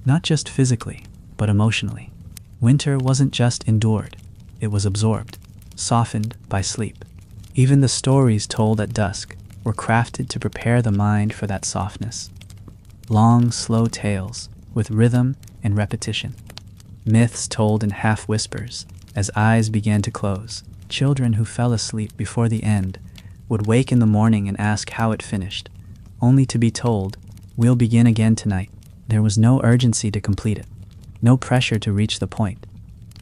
not just physically, but emotionally. Winter wasn't just endured, it was absorbed, softened by sleep. Even the stories told at dusk were crafted to prepare the mind for that softness. Long, slow tales with rhythm and repetition. Myths told in half-whispers as eyes began to close. Children who fell asleep before the end would wake in the morning and ask how it finished, only to be told, "We'll begin again tonight." There was no urgency to complete it, no pressure to reach the point.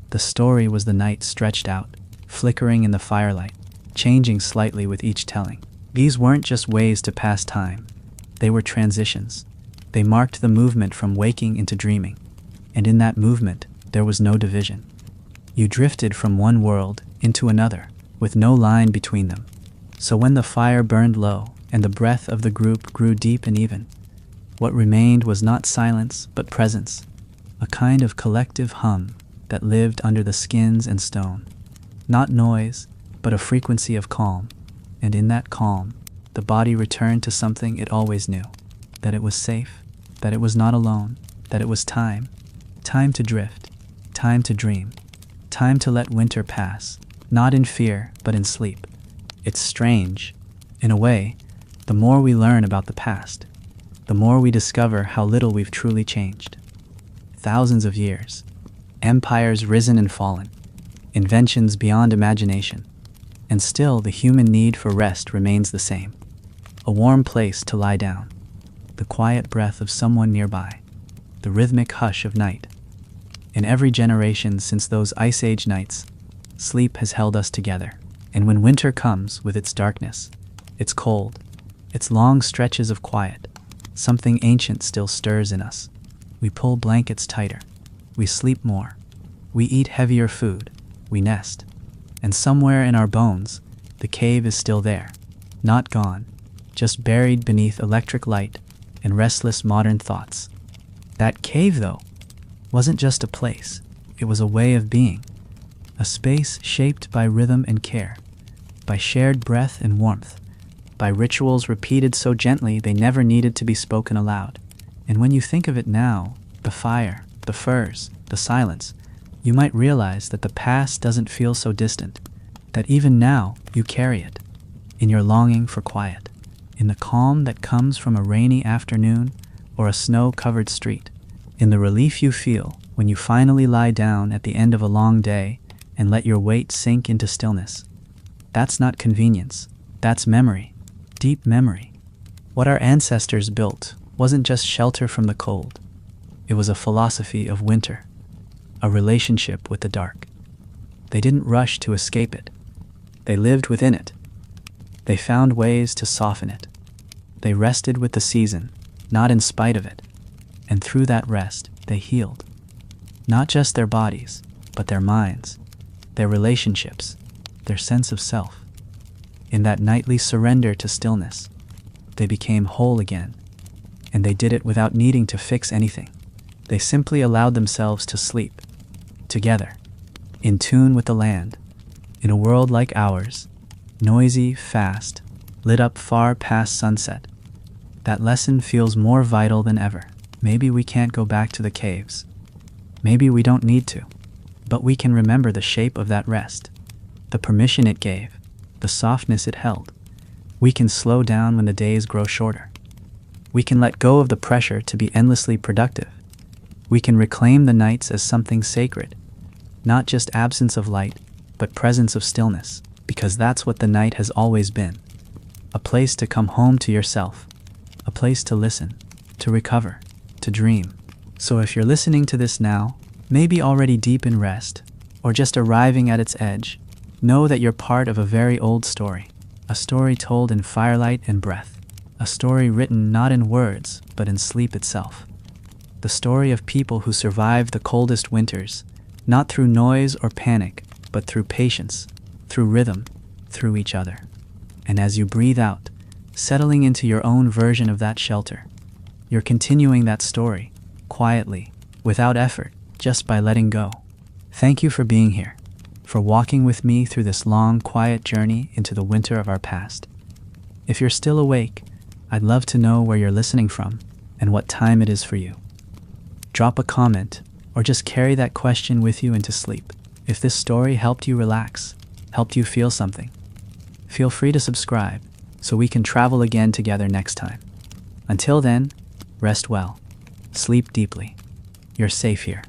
The story was the night stretched out, flickering in the firelight, changing slightly with each telling. These weren't just ways to pass time, they were transitions. They marked the movement from waking into dreaming, and in that movement, there was no division. You drifted from one world into another, with no line between them. So when the fire burned low and the breath of the group grew deep and even, what remained was not silence but presence, a kind of collective hum that lived under the skins and stone. Not noise, but a frequency of calm, and in that calm, the body returned to something it always knew, that it was safe, that it was not alone, that it was time, Time to drift, time to dream, time to let winter pass, not in fear, but in sleep. It's strange. In a way, the more we learn about the past, the more we discover how little we've truly changed. Thousands of years, empires risen and fallen, inventions beyond imagination, and still the human need for rest remains the same. A warm place to lie down, the quiet breath of someone nearby, the rhythmic hush of night. In every generation since those Ice Age nights, sleep has held us together. And when winter comes with its darkness, its cold, its long stretches of quiet, something ancient still stirs in us. We pull blankets tighter, we sleep more, we eat heavier food, we nest. And somewhere in our bones, the cave is still there, not gone, just buried beneath electric light and restless modern thoughts. That cave, though, wasn't just a place, it was a way of being, a space shaped by rhythm and care, by shared breath and warmth, by rituals repeated so gently they never needed to be spoken aloud. And when you think of it now, the fire, the furs, the silence, you might realize that the past doesn't feel so distant, that even now you carry it, in your longing for quiet, in the calm that comes from a rainy afternoon or a snow-covered street, in the relief you feel when you finally lie down at the end of a long day and let your weight sink into stillness. That's not convenience, that's memory, deep memory. What our ancestors built wasn't just shelter from the cold. It was a philosophy of winter, a relationship with the dark. They didn't rush to escape it. They lived within it. They found ways to soften it. They rested with the season, not in spite of it. And through that rest, they healed. Not just their bodies, but their minds, their relationships, their sense of self. In that nightly surrender to stillness, they became whole again. And they did it without needing to fix anything. They simply allowed themselves to sleep, together, in tune with the land, in a world like ours, noisy, fast, lit up far past sunset. That lesson feels more vital than ever. Maybe we can't go back to the caves. Maybe we don't need to. But we can remember the shape of that rest, the permission it gave, the softness it held. We can slow down when the days grow shorter. We can let go of the pressure to be endlessly productive. We can reclaim the nights as something sacred, not just absence of light, but presence of stillness, because that's what the night has always been. A place to come home to yourself, a place to listen, to recover, to dream. So if you're listening to this now, maybe already deep in rest, or just arriving at its edge, know that you're part of a very old story, a story told in firelight and breath, a story written not in words, but in sleep itself. The story of people who survived the coldest winters, not through noise or panic, but through patience, through rhythm, through each other. And as you breathe out, settling into your own version of that shelter, you're continuing that story, quietly, without effort, just by letting go. Thank you for being here, for walking with me through this long, quiet journey into the winter of our past. If you're still awake, I'd love to know where you're listening from and what time it is for you. Drop a comment, or just carry that question with you into sleep. If this story helped you relax, helped you feel something, feel free to subscribe so we can travel again together next time. Until then, rest well, sleep deeply. You're safe here.